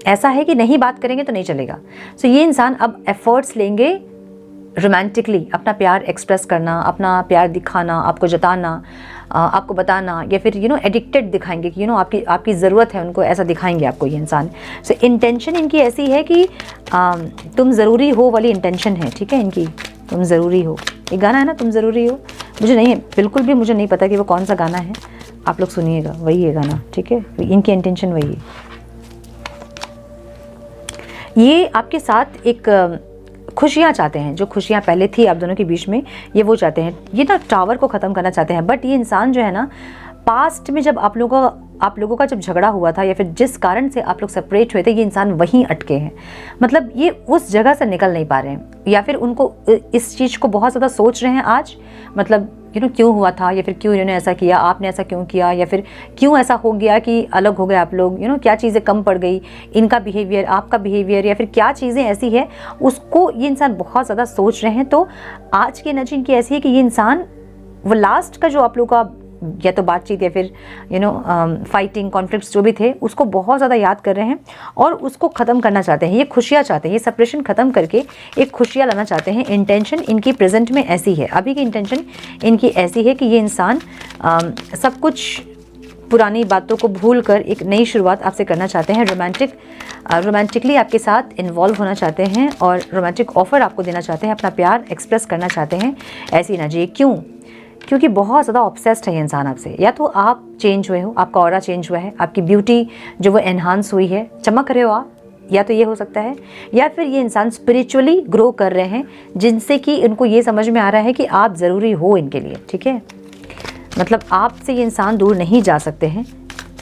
ऐसा है कि नहीं बात करेंगे तो नहीं चलेगा। सो ये इंसान अब एफर्ट्स लेंगे रोमांटिकली, अपना प्यार एक्सप्रेस करना, अपना प्यार दिखाना, आपको जताना, आपको बताना, या फिर एडिक्टेड दिखाएंगे कि आपकी ज़रूरत है उनको, ऐसा दिखाएंगे आपको ये इंसान। सो इंटेंशन इनकी ऐसी है कि तुम ज़रूरी हो वाली इंटेंशन है, ठीक है इनकी, तुम ज़रूरी हो। ये गाना है ना, तुम ज़रूरी हो, मुझे नहीं है बिल्कुल भी, मुझे नहीं पता कि वो कौन सा गाना है, आप लोग सुनिएगा, वही है गाना, ठीक है। इनकी इंटेंशन वही है। ये आपके साथ एक खुशियाँ चाहते हैं, जो खुशियाँ पहले थी आप दोनों के बीच में, ये वो चाहते हैं। ये ना टावर को ख़त्म करना चाहते हैं। बट ये इंसान जो है ना, पास्ट में जब आप लोगों का जब झगड़ा हुआ था या फिर जिस कारण से आप लोग सेपरेट हुए थे, ये इंसान वहीं अटके हैं। मतलब ये उस जगह से निकल नहीं पा रहे हैं, या फिर उनको इस चीज़ को बहुत ज़्यादा सोच रहे हैं आज, मतलब क्यों हुआ था, या फिर क्यों इन्होंने ऐसा किया, आपने ऐसा क्यों किया, या फिर क्यों ऐसा हो गया कि अलग हो गए आप लोग, क्या चीज़ें कम पड़ गई, इनका बिहेवियर, आपका बिहेवियर, या फिर क्या चीज़ें ऐसी है, उसको ये इंसान बहुत ज़्यादा सोच रहे हैं। तो आज की एनर्जी इनकी ऐसी है कि ये इंसान वो लास्ट का जो आप लोग का या तो बातचीत या फिर फाइटिंग, कॉन्फ्लिक्ट्स जो भी थे, उसको बहुत ज़्यादा याद कर रहे हैं और उसको ख़त्म करना चाहते हैं। ये खुशियाँ चाहते हैं, ये सेपरेशन ख़त्म करके एक खुशियाँ लाना चाहते हैं। इंटेंशन इनकी प्रेजेंट में ऐसी है, अभी की इंटेंशन इनकी ऐसी है कि ये इंसान सब कुछ पुरानी बातों को भूलकर एक नई शुरुआत आपसे करना चाहते हैं। रोमांटिकली आपके साथ इन्वॉल्व होना चाहते हैं और रोमांटिक ऑफर आपको देना चाहते हैं, अपना प्यार एक्सप्रेस करना चाहते हैं। ऐसी एनर्जी क्यों? क्योंकि बहुत ज़्यादा ऑब्सेस्ड है ये इंसान आपसे। या तो आप चेंज हुए हो, आपका ऑरा चेंज हुआ है, आपकी ब्यूटी जो वो एनहांस हुई है, चमक रहे हो आप, या तो ये हो सकता है, या फिर ये इंसान स्पिरिचुअली ग्रो कर रहे हैं जिनसे कि इनको ये समझ में आ रहा है कि आप ज़रूरी हो इनके लिए। ठीक है, मतलब आपसे ये इंसान दूर नहीं जा सकते हैं।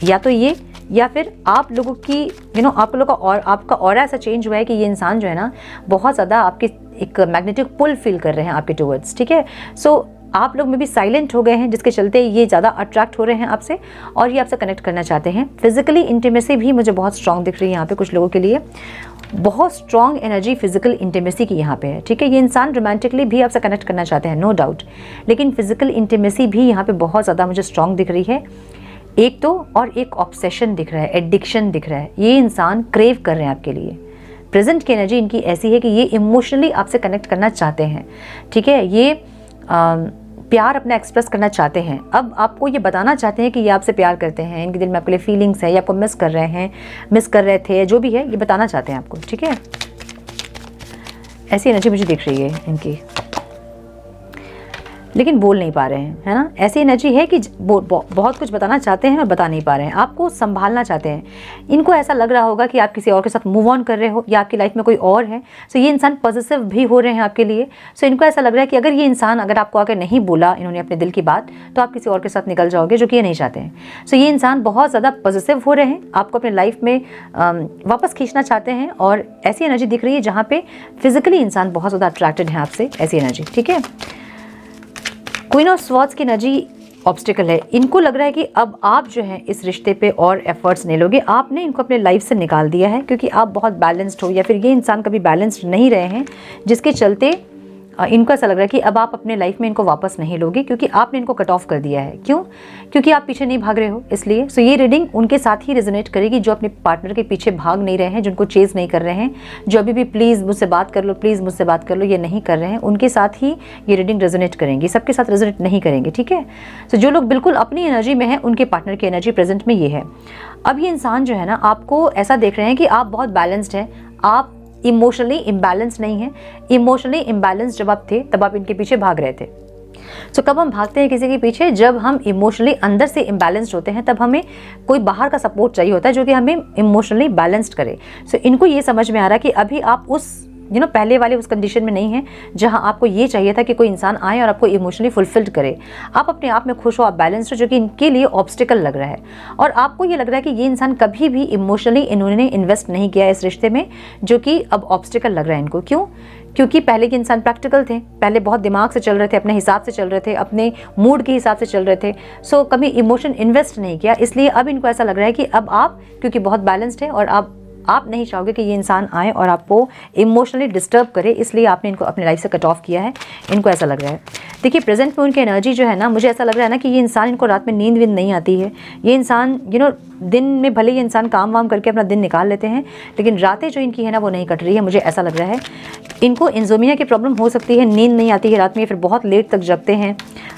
या तो ये, या फिर आप लोगों की आप लोगों का और आपका ऑरा ऐसा चेंज हुआ है कि ये इंसान जो है ना बहुत ज़्यादा आपके एक मैग्नेटिक पुल फील कर रहे हैं आपके टुवर्ड्स। ठीक है, सो आप लोग में भी साइलेंट हो गए हैं जिसके चलते ये ज़्यादा अट्रैक्ट हो रहे हैं आपसे और ये आपसे कनेक्ट करना चाहते हैं। फिजिकली इंटीमेसी भी मुझे बहुत स्ट्रांग दिख रही है यहाँ पे कुछ लोगों के लिए, बहुत स्ट्रांग एनर्जी फिजिकल इंटीमेसी की यहाँ पे है। ठीक है, ये इंसान रोमांटिकली भी आपसे कनेक्ट करना चाहते हैं, नो डाउट, लेकिन फिजिकल इंटीमेसी भी यहाँ पे बहुत ज़्यादा मुझे स्ट्रांग दिख रही है। एक तो और एक ऑब्सेशन दिख रहा है, एडिक्शन दिख रहा है, ये इंसान क्रेव कर रहे हैं आपके लिए। प्रेजेंट की एनर्जी इनकी ऐसी है कि ये इमोशनली आपसे कनेक्ट करना चाहते हैं। ठीक है, ये प्यार अपना एक्सप्रेस करना चाहते हैं। अब आपको ये बताना चाहते हैं कि ये आपसे प्यार करते हैं, इनके दिल में आपके लिए फीलिंग्स है, या आपको मिस कर रहे हैं, मिस कर रहे थे, जो भी है ये बताना चाहते हैं आपको। ठीक है, ऐसी एनर्जी मुझे दिख रही है इनकी, लेकिन बोल नहीं पा रहे हैं, है ना। ऐसी एनर्जी है कि बहुत कुछ बताना चाहते हैं और बता नहीं पा रहे हैं, आपको संभालना चाहते हैं। इनको ऐसा लग रहा होगा कि आप किसी और के साथ मूव ऑन कर रहे हो या आपकी लाइफ में कोई और है। सो ये इंसान पॉजिटिव भी हो रहे हैं आपके लिए। सो इनको ऐसा लग रहा है कि अगर ये इंसान अगर आपको आकर नहीं बोला इन्होंने अपने दिल की बात, तो आप किसी और के साथ निकल जाओगे, जो कि ये नहीं चाहते हैं। सो ये इंसान बहुत ज़्यादा पॉजिटिव हो रहे हैं, आपको अपने लाइफ में वापस खींचना चाहते हैं और ऐसी एनर्जी दिख रही है जहाँ पे फिजिकली इंसान बहुत ज़्यादा अट्रैक्टेड है आपसे, ऐसी एनर्जी। ठीक है, क्वीन ऑफ स्वॉर्ड्स की एनर्जी ऑब्स्टिकल है। इनको लग रहा है कि अब आप जो है इस रिश्ते पे और एफर्ट्स नहीं लोगे, आपने इनको अपने लाइफ से निकाल दिया है क्योंकि आप बहुत बैलेंस्ड हो, या फिर ये इंसान कभी बैलेंस्ड नहीं रहे हैं, जिसके चलते इनको ऐसा लग रहा है कि अब आप अपने लाइफ में इनको वापस नहीं लोगे क्योंकि आपने इनको कट ऑफ कर दिया है। क्यों? क्योंकि आप पीछे नहीं भाग रहे हो, इसलिए। सो ये रीडिंग उनके साथ ही रेजोनेट करेगी जो अपने पार्टनर के पीछे भाग नहीं रहे हैं, जिनको चेज नहीं कर रहे हैं, जो अभी भी प्लीज़ मुझसे बात कर लो, प्लीज़ मुझसे बात कर लो, ये नहीं कर रहे हैं, उनके साथ ही ये रीडिंग रेजोनेट करेंगी, सबके साथ रेजोनेट नहीं करेंगे। ठीक है, सो जो लोग बिल्कुल अपनी एनर्जी में है उनके पार्टनर की एनर्जी प्रेजेंट में ये है। अब ये इंसान जो है ना आपको ऐसा देख रहे हैं कि आप बहुत बैलेंस्ड हैं, आप इमोशनली इम्बैलेंस नहीं है। इमोशनली इम्बैलेंस जब आप थे तब आप इनके पीछे भाग रहे थे। सो कब हम भागते हैं किसी के पीछे? जब हम इमोशनली अंदर से इम्बैलेंस्ड होते हैं, तब हमें कोई बाहर का सपोर्ट चाहिए होता है जो कि हमें इमोशनली बैलेंस्ड करे। सो इनको ये समझ में आ रहा है कि अभी आप उस पहले वाले उस कंडीशन में नहीं है जहां आपको ये चाहिए था कि कोई इंसान आए और आपको इमोशनली फुलफिल्ड करे। आप अपने आप में खुश हो, आप बैलेंस्ड हो, जो कि इनके लिए ऑब्स्टिकल लग रहा है। और आपको ये लग रहा है कि ये इंसान कभी भी इमोशनली इन्होंने इन्वेस्ट नहीं किया इस रिश्ते में, जो कि अब ऑब्स्टिकल लग रहा है इनको। क्यों? क्योंकि पहले के इंसान प्रैक्टिकल थे, पहले बहुत दिमाग से चल रहे थे, अपने हिसाब से चल रहे थे, अपने मूड के हिसाब से चल रहे थे। सो कभी इमोशन इन्वेस्ट नहीं किया, इसलिए अब इनको ऐसा लग रहा है कि अब आप क्योंकि बहुत बैलेंस्ड है और आप नहीं चाहोगे कि ये इंसान आए और आपको इमोशनली डिस्टर्ब करे, इसलिए आपने इनको अपनी लाइफ से कट ऑफ किया है। इनको ऐसा लग रहा है। देखिए प्रेजेंट में उनकी एनर्जी जो है ना, मुझे ऐसा लग रहा है ना कि ये इंसान, इनको रात में नींद वींद नहीं आती है। ये इंसान दिन में भले ये इंसान काम वाम करके अपना दिन निकाल लेते हैं, लेकिन रातें जो इनकी है ना वो नहीं कट रही है, मुझे ऐसा लग रहा है। इनको इंसोम्निया की प्रॉब्लम हो सकती है, नींद नहीं आती है रात में, फिर बहुत लेट तक जगते हैं,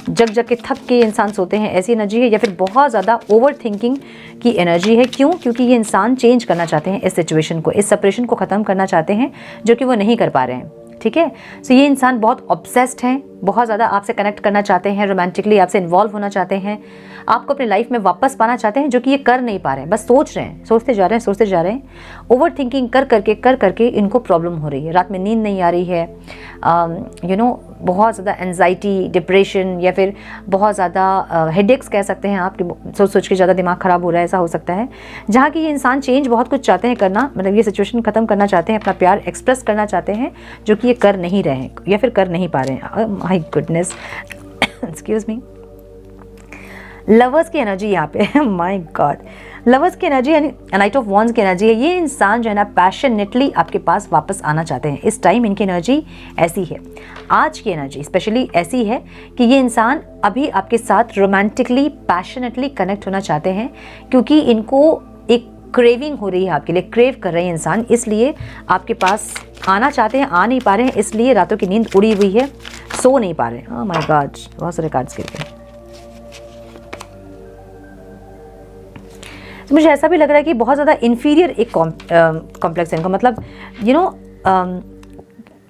जग के थक के इंसान सोते हैं, ऐसी एनर्जी है। या फिर बहुत ज़्यादा ओवर थिंकिंग की एनर्जी है। क्यों? क्योंकि ये इंसान चेंज करना चाहते हैं इस सिचुएशन को, इस सेपरेशन को ख़त्म करना चाहते हैं, जो कि वो नहीं कर पा रहे हैं। ठीक है, सो ये इंसान बहुत ऑब्सेस्ड हैं, बहुत ज़्यादा आपसे कनेक्ट करना चाहते हैं, रोमांटिकली आपसे इन्वॉल्व होना चाहते हैं, आपको अपनी लाइफ में वापस पाना चाहते हैं, जो कि ये कर नहीं पा रहे हैं, बस सोच रहे हैं, सोचते जा रहे हैं। ओवर थिंकिंग कर करके इनको प्रॉब्लम हो रही है, रात में नींद नहीं आ रही है, बहुत ज़्यादा एंजाइटी, डिप्रेशन, या फिर बहुत ज़्यादा हेडेक्स कह सकते हैं आप, सोच के ज़्यादा दिमाग ख़राब हो रहा है, ऐसा हो सकता है। जहाँ की ये इंसान चेंज बहुत कुछ चाहते हैं करना, मतलब ये सिचुएशन ख़त्म करना चाहते हैं, अपना प्यार एक्सप्रेस करना चाहते हैं, जो कि ये कर नहीं रहे हैं या फिर कर नहीं पा रहे हैं। My goodness, excuse me. Lovers की एनर्जी यहाँ पे माय गॉड, लवर्स की एनर्जी यानी नाइट ऑफ वॉन्ड्स की एनर्जी है। ये इंसान जो है ना पैशनेटली आपके पास वापस आना चाहते हैं। इस टाइम इनकी एनर्जी ऐसी है, आज की एनर्जी स्पेशली ऐसी है कि ये इंसान अभी आपके साथ रोमांटिकली पैशनेटली कनेक्ट होना चाहते हैं, क्योंकि इनको एक क्रेविंग हो रही है आपके लिए, क्रेव कर रहे हैं इंसान, इसलिए आपके पास आना चाहते हैं, आ नहीं पा रहे हैं, इसलिए रातों की नींद उड़ी हुई है, सो नहीं पा रहे हैं। ओह माय गॉड, बहुत सारे कार्ड्स गिर गए। तो मुझे ऐसा भी लग रहा है कि बहुत ज़्यादा इन्फीरियर एक कॉम्प्लेक्स है इनको, मतलब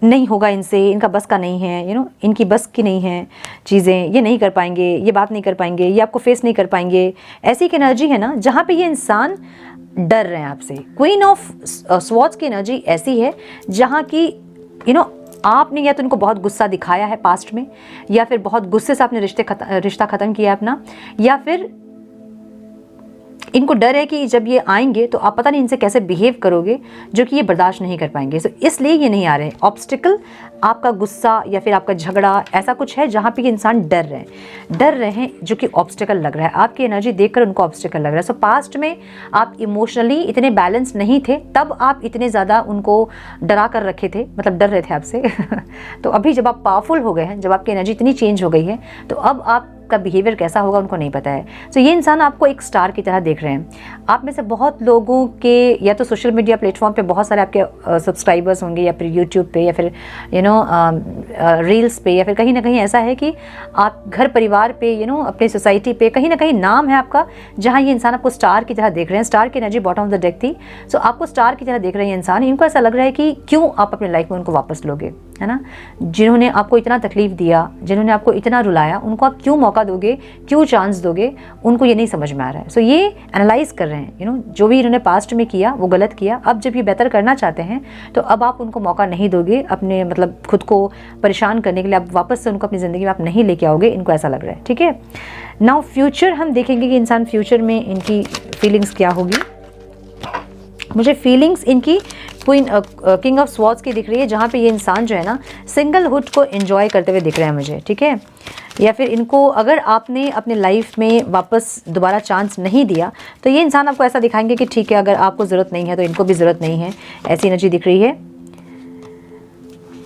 नहीं होगा इनसे, इनका बस का नहीं है, इनकी बस की नहीं है चीज़ें, ये नहीं कर पाएंगे, ये बात नहीं कर पाएंगे, ये आपको फेस नहीं कर पाएंगे। ऐसी एक एनर्जी है ना जहाँ पे ये इंसान डर रहे हैं आपसे। क्वीन ऑफ स्वॉर्ड्स की एनर्जी ऐसी है जहाँ की आपने या तो इनको बहुत गुस्सा दिखाया है पास्ट में, या फिर बहुत गुस्से से आपने रिश्ता ख़त्म किया अपना, या फिर इनको डर है कि जब ये आएंगे तो आप पता नहीं इनसे कैसे बिहेव करोगे, जो कि ये बर्दाश्त नहीं कर पाएंगे। सो इसलिए ये नहीं आ रहे हैं। ऑब्स्टिकल आपका गुस्सा या फिर आपका झगड़ा, ऐसा कुछ है जहाँ पे ये इंसान डर रहे हैं, जो कि ऑब्स्टिकल लग रहा है। आपकी एनर्जी देखकर उनको ऑब्स्टिकल लग रहा है। सो पास्ट में आप इमोशनली इतने बैलेंस नहीं थे, तब आप इतने ज़्यादा उनको डरा कर रखे थे, मतलब डर रहे थे आपसे। तो अभी जब आप पावरफुल हो गए हैं, जब आपकी एनर्जी इतनी चेंज हो गई है, तो अब आप का बिहेवियर कैसा होगा उनको नहीं पता है। सो ये इंसान आपको एक स्टार की तरह देख रहे हैं। आप में से बहुत लोगों के या तो सोशल मीडिया प्लेटफॉर्म पे बहुत सारे आपके सब्सक्राइबर्स होंगे, या फिर यूट्यूब पे, या फिर रील्स पे, या फिर कहीं ना कहीं ऐसा है कि आप घर परिवार पे अपने सोसाइटी पे कहीं ना कहीं नाम है आपका, जहाँ ये इंसान आपको स्टार की तरह देख रहे हैं। स्टार की energy bottom of the deck थी। सो आपको स्टार की तरह देख रहे हैं इंसान। इनको ऐसा लग रहा है कि क्यों आप अपने लाइफ में उनको वापस लोगे, है ना। जिन्होंने आपको इतना तकलीफ दिया, जिन्होंने आपको इतना रुलाया, उनको आप क्यों मौका दोगे, क्यों चांस दोगे, उनको ये नहीं समझ में आ रहा है। सो ये एनालाइज कर रहे हैं, जो भी इन्होंने पास्ट में किया वो गलत किया। अब जब ये बेहतर करना चाहते हैं तो अब आप उनको मौका नहीं दोगे अपने, मतलब खुद को परेशान करने के लिए। आप वापस से उनको अपनी ज़िंदगी में आप नहीं लेके आओगे, इनको ऐसा लग रहा है। ठीक है, नाउ फ्यूचर हम देखेंगे कि इंसान फ्यूचर में इनकी फीलिंग्स क्या होगी। मुझे फीलिंग्स इनकी किंग ऑफ स्वॉर्ड्स की दिख रही है, जहाँ पे ये इंसान जो है ना सिंगलहुड को एंजॉय करते हुए दिख रहा है मुझे। ठीक है, या फिर इनको अगर आपने अपने लाइफ में वापस दोबारा चांस नहीं दिया तो ये इंसान आपको ऐसा दिखाएंगे कि ठीक है, अगर आपको ज़रूरत नहीं है तो इनको भी ज़रूरत नहीं है, ऐसी एनर्जी दिख रही है।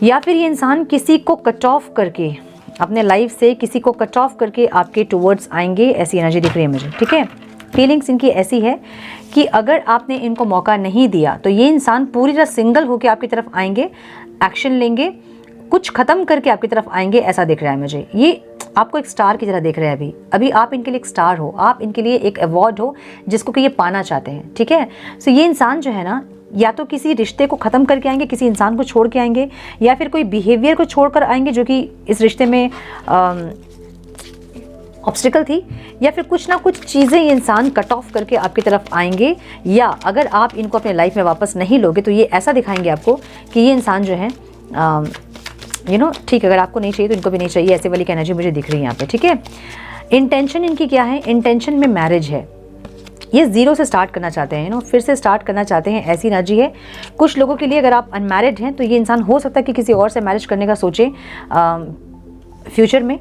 या फिर ये इंसान किसी को कट ऑफ करके, अपने लाइफ से किसी को कट ऑफ करके आपके टुवर्ड्स आएंगे, ऐसी एनर्जी दिख रही है मुझे। ठीक है, फीलिंग्स इनकी ऐसी है कि अगर आपने इनको मौका नहीं दिया तो ये इंसान पूरी तरह सिंगल होकर आपकी तरफ आएंगे, एक्शन लेंगे, कुछ ख़त्म करके आपकी तरफ आएंगे, ऐसा दिख रहा है मुझे। ये आपको एक स्टार की तरह देख रहे हैं अभी आप इनके लिए एक स्टार हो, आप इनके लिए एक अवार्ड हो जिसको कि ये पाना चाहते हैं। ठीक है, सो ये इंसान जो है ना, या तो किसी रिश्ते को ख़त्म करके आएंगे, किसी इंसान को छोड़ के आएंगे, या फिर कोई बिहेवियर को छोड़ कर आएंगे जो कि इस रिश्ते में ऑब्स्टिकल थी, या फिर कुछ ना कुछ चीज़ें ये इंसान कट ऑफ करके आपकी तरफ आएंगे। या अगर आप इनको अपने लाइफ में वापस नहीं लोगे तो ये ऐसा दिखाएंगे आपको कि ये इंसान जो है ठीक, अगर आपको नहीं चाहिए तो इनको भी नहीं चाहिए, ऐसे वाली की एनर्जी मुझे दिख रही है यहाँ पे। ठीक है, इंटेंशन इनकी क्या है, इंटेंशन में मैरिज है। ये ज़ीरो से स्टार्ट करना चाहते हैं, फिर से स्टार्ट करना चाहते हैं, ऐसी एनर्जी है। कुछ लोगों के लिए अगर आप अनमैरिड हैं तो ये इंसान हो सकता है कि किसी और से मैरिज करने का सोचें फ्यूचर में।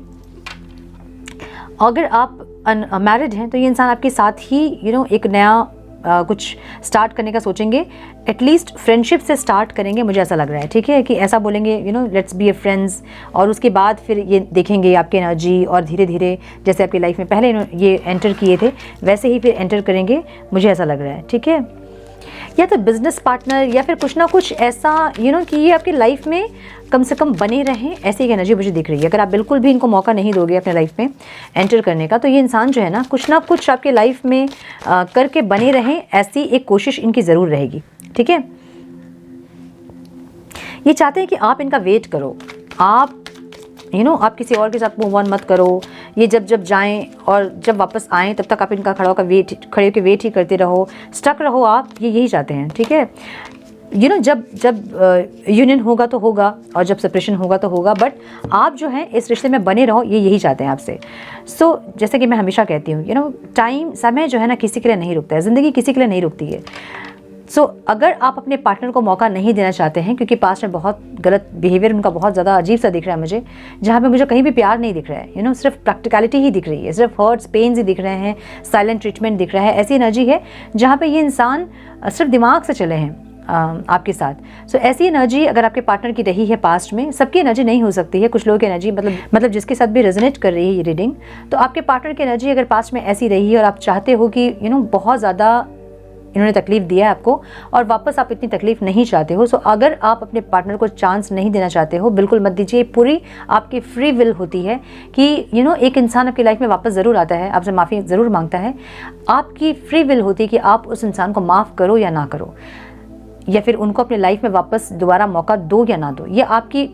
अगर आप अनमैरिड हैं तो ये इंसान आपके साथ ही एक नया कुछ स्टार्ट करने का सोचेंगे, एटलीस्ट फ्रेंडशिप से स्टार्ट करेंगे, मुझे ऐसा लग रहा है। ठीक है, कि ऐसा बोलेंगे लेट्स बी ए फ्रेंड्स, और उसके बाद फिर ये देखेंगे आपकी एनर्जी, और धीरे धीरे जैसे आपकी लाइफ में पहले ये एंटर किए थे वैसे ही फिर एंटर करेंगे, मुझे ऐसा लग रहा है। ठीक है, या तो बिजनेस पार्टनर, या फिर कुछ ना कुछ ऐसा कि ये आपकी लाइफ में कम से कम बने रहें, ऐसी एक एनर्जी मुझे दिख रही है। अगर आप बिल्कुल भी इनको मौका नहीं दोगे अपने लाइफ में एंटर करने का, तो ये इंसान जो है ना कुछ आपके लाइफ में करके बने रहें, ऐसी एक कोशिश इनकी ज़रूर रहेगी। ठीक है, ये चाहते हैं कि आप इनका वेट करो, आप किसी और के साथ मूव ऑन मत करो। ये जब जाएं और जब वापस आएं तब तक आप इनका खड़े होकर वेट ही करते रहो, स्टक रहो आप, ये यही चाहते हैं। ठीक है, जब यूनियन होगा तो होगा, और जब सेपरेशन होगा तो होगा, बट आप जो है इस रिश्ते में बने रहो, ये यही चाहते हैं आपसे। सो जैसे कि मैं हमेशा कहती हूँ टाइम, समय जो है ना किसी के लिए नहीं रुकता है, ज़िंदगी किसी के लिए नहीं रुकती है। सो अगर आप अपने पार्टनर को मौका नहीं देना चाहते हैं, क्योंकि पास्ट में बहुत गलत बिहेवियर उनका बहुत ज़्यादा अजीब सा दिख रहा है मुझे, जहाँ पे मुझे कहीं भी प्यार नहीं दिख रहा है, सिर्फ प्रैक्टिकलिटी ही दिख रही है, सिर्फ हर्ट्स पेन्स ही दिख रहे हैं, साइलेंट ट्रीटमेंट दिख रहा है, ऐसी एनर्जी है जहाँ पे ये इंसान सिर्फ दिमाग से चले हैं आपके साथ। सो ऐसी एनर्जी अगर आपके पार्टनर की रही है पास्ट में, सबकी एनर्जी नहीं हो सकती है, कुछ लोगों की एनर्जी मतलब जिसके साथ भी रेजोनेट कर रही है ये रीडिंग, तो आपके पार्टनर की एनर्जी अगर पास्ट में ऐसी रही है और आप चाहते हो कि बहुत ज़्यादा इन्होंने तकलीफ दिया है आपको और वापस आप इतनी तकलीफ नहीं चाहते हो। सो अगर आप अपने पार्टनर को चांस नहीं देना चाहते हो, बिल्कुल मत दीजिए। पूरी आपकी फ्री विल होती है कि एक इंसान आपकी लाइफ में वापस ज़रूर आता है, आपसे माफ़ी ज़रूर मांगता है। आपकी फ्री विल होती है कि आप उस इंसान को माफ़ करो या ना करो, या फिर उनको अपनी लाइफ में वापस दोबारा मौका दो या ना दो, ये आपकी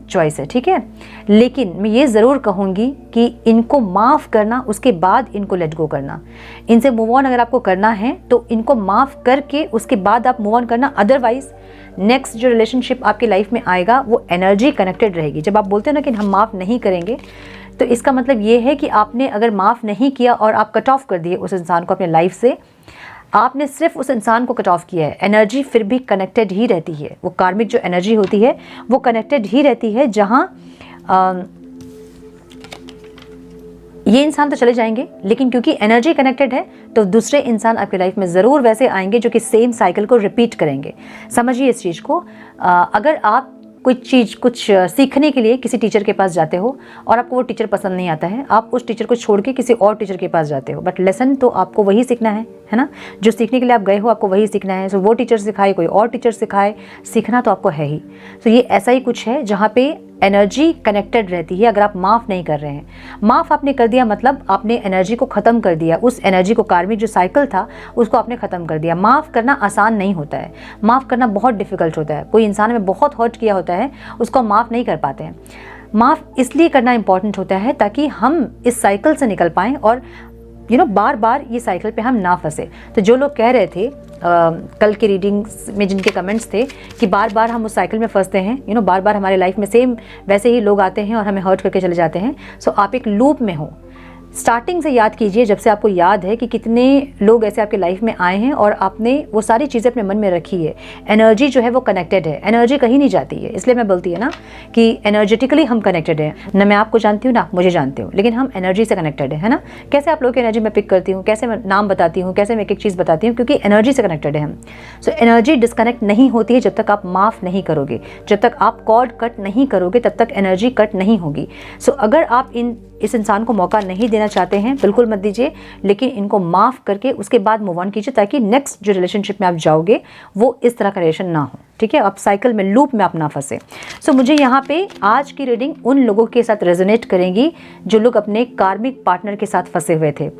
चॉइस है, ठीक है। लेकिन मैं ये ज़रूर कहूँगी कि इनको माफ़ करना, उसके बाद इनको लेट गो करना, इनसे मूव ऑन अगर आपको करना है तो इनको माफ़ करके उसके बाद आप मूव ऑन करना। अदरवाइज नेक्स्ट जो रिलेशनशिप आपकी लाइफ में आएगा वो एनर्जी कनेक्टेड रहेगी। जब आप बोलते हैं ना कि हम माफ़ नहीं करेंगे, तो इसका मतलब ये है कि आपने अगर माफ़ नहीं किया और आप कट ऑफ कर दिए उस इंसान को अपने लाइफ से, आपने सिर्फ उस इंसान को कट ऑफ किया है, एनर्जी फिर भी कनेक्टेड ही रहती है। वो कार्मिक जो एनर्जी होती है वो कनेक्टेड ही रहती है। जहाँ ये इंसान तो चले जाएंगे, लेकिन क्योंकि एनर्जी कनेक्टेड है तो दूसरे इंसान आपकी लाइफ में ज़रूर वैसे आएंगे जो कि सेम साइकिल को रिपीट करेंगे। समझिए इस चीज़ को। अगर आप कुछ सीखने के लिए किसी टीचर के पास जाते हो और आपको वो टीचर पसंद नहीं आता है, आप उस टीचर को छोड़ के किसी और टीचर के पास जाते हो, बट लेसन तो आपको वही सीखना है ना। जो सीखने के लिए आप गए हो आपको वही सीखना है। सो वो टीचर सिखाए, कोई और टीचर सिखाए, सीखना तो आपको है ही। तो ये ऐसा ही कुछ है जहाँ पे एनर्जी कनेक्टेड रहती है। अगर आप माफ़ नहीं कर रहे हैं, माफ़ आपने कर दिया मतलब आपने एनर्जी को ख़त्म कर दिया, उस एनर्जी को, कार्मिक जो साइकिल था उसको आपने ख़त्म कर दिया। माफ़ करना आसान नहीं होता है, माफ़ करना बहुत डिफ़िकल्ट होता है। कोई इंसान में बहुत हर्ट किया होता है, उसको हम माफ़ नहीं कर पाते हैं। माफ़ इसलिए करना इंपॉर्टेंट होता है ताकि हम इस साइकिल से निकल पाएँ और बार बार ये साइकिल पे हम ना फंसे। तो जो लोग कह रहे थे कल के रीडिंग्स में जिनके कमेंट्स थे कि बार बार हम उस साइकिल में फंसते हैं, बार बार हमारे लाइफ में सेम वैसे ही लोग आते हैं और हमें हर्ट करके चले जाते हैं। सो आप एक लूप में हो। स्टार्टिंग से याद कीजिए, जब से आपको याद है कि कितने लोग ऐसे आपके लाइफ में आए हैं और आपने वो सारी चीज़ें अपने मन में रखी है। एनर्जी जो है वो कनेक्टेड है, एनर्जी कहीं नहीं जाती है। इसलिए मैं बोलती है ना कि एनर्जेटिकली हम कनेक्टेड हैं। ना मैं आपको जानती हूँ ना मुझे जानते हो, लेकिन हम एनर्जी से कनेक्टेड है ना। कैसे आप लोगों की एनर्जी मैं पिक करती हूँ, कैसे मैं नाम बताती हूँ, कैसे मैं एक एक चीज़ बताती हूँ, क्योंकि एनर्जी से कनेक्टेड है हम। सो एनर्जी डिस्कनेक्ट नहीं होती है जब तक आप माफ़ नहीं करोगे, जब तक आप कॉर्ड कट नहीं करोगे तब तक एनर्जी कट नहीं होगी। सो अगर आप इस इंसान को मौका नहीं देना चाहते हैं, बिल्कुल मत दीजिए, लेकिन इनको माफ़ करके उसके बाद मूव ऑन कीजिए ताकि नेक्स्ट जो रिलेशनशिप में आप जाओगे वो इस तरह का रिलेशन ना हो, ठीक है। आप साइकिल में, लूप में आप ना फंसे। सो मुझे यहाँ पे आज की रीडिंग उन लोगों के साथ रेजोनेट करेंगी जो लोग अपने कार्मिक पार्टनर के साथ फंसे हुए थे।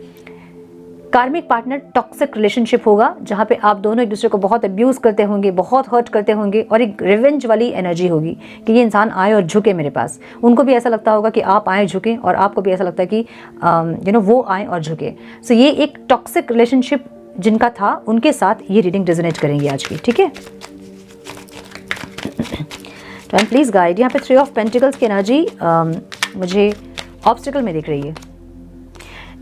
कार्मिक पार्टनर टॉक्सिक रिलेशनशिप होगा जहाँ पे आप दोनों एक दूसरे को बहुत अब्यूज़ करते होंगे, बहुत हर्ट करते होंगे और एक रिवेंज वाली एनर्जी होगी कि ये इंसान आए और झुके मेरे पास। उनको भी ऐसा लगता होगा कि आप आए झुके और आपको भी ऐसा लगता है कि वो आए और झुके। सो ये एक टॉक्सिक रिलेशनशिप जिनका था उनके साथ ये रीडिंग रेजोनेट करेंगी आज की, ठीक है। तो एंड प्लीज़ गाइड। यहाँ पे 3 ऑफ पेंटिकल्स की एनर्जी मुझे ऑब्स्टिकल में दिख रही है।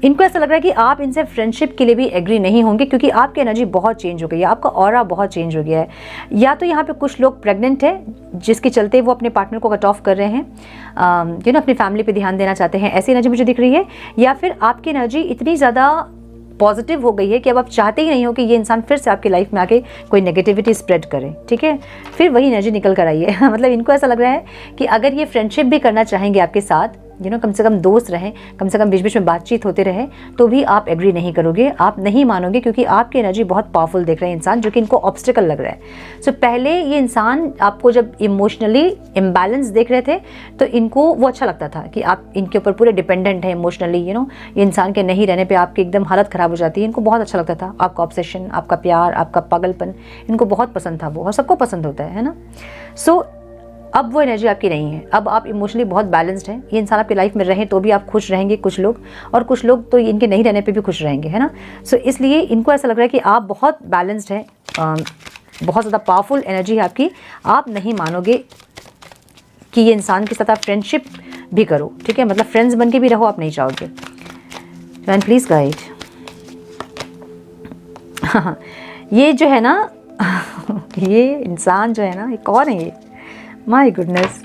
इनको ऐसा लग रहा है कि आप इनसे फ्रेंडशिप के लिए भी एग्री नहीं होंगे क्योंकि आपकी एनर्जी बहुत चेंज हो गई है, आपका ऑरा बहुत चेंज हो गया है। या तो यहाँ पे कुछ लोग प्रेग्नेंट है जिसके चलते वो अपने पार्टनर को कट ऑफ कर रहे हैं, अपनी फैमिली पे ध्यान देना चाहते हैं, ऐसी एनर्जी मुझे दिख रही है। या फिर आपकी एनर्जी इतनी ज़्यादा पॉजिटिव हो गई है कि अब आप चाहते ही नहीं हो कि ये इंसान फिर से आपकी लाइफ में आके कोई नेगेटिविटी स्प्रेड करे, ठीक है। फिर वही एनर्जी निकल कर आई है। मतलब इनको ऐसा लग रहा है कि अगर ये फ्रेंडशिप भी करना चाहेंगे आपके साथ, कम से कम दोस्त रहें, कम से कम बीच बीच में बातचीत होते रहे, तो भी आप एग्री नहीं करोगे, आप नहीं मानोगे क्योंकि आपकी एनर्जी बहुत पावरफुल देख रहे हैं इंसान, जो कि इनको ऑब्स्टिकल लग रहा है। सो पहले ये इंसान आपको जब इमोशनली इम्बैलेंस देख रहे थे तो इनको वो अच्छा लगता था कि आप इनके ऊपर पूरे डिपेंडेंट हैं इमोशनली, ये इंसान के नहीं रहने पर आपकी एकदम हालत ख़राब हो जाती है। इनको बहुत अच्छा लगता था आपका ऑब्सेशन, आपका प्यार, आपका पागलपन, इनको बहुत पसंद था वो, और सबको पसंद होता है ना। सो अब वो एनर्जी आपकी नहीं है, अब आप इमोशनली बहुत बैलेंस्ड हैं। ये इंसान आपकी लाइफ में रहें तो भी आप खुश रहेंगे कुछ लोग, और कुछ लोग तो इनके नहीं रहने पे भी खुश रहेंगे, है ना। सो इसलिए इनको ऐसा लग रहा है कि आप बहुत बैलेंस्ड हैं, बहुत ज़्यादा पावरफुल एनर्जी है आपकी। आप नहीं मानोगे कि ये इंसान के साथ आप फ्रेंडशिप भी करो, ठीक है, मतलब फ्रेंड्स बन के भी रहो, आप नहीं चाहोगे। And please guide. ये जो है ना ये इंसान जो है ना, ये कौन है ये, माय गुडनेस।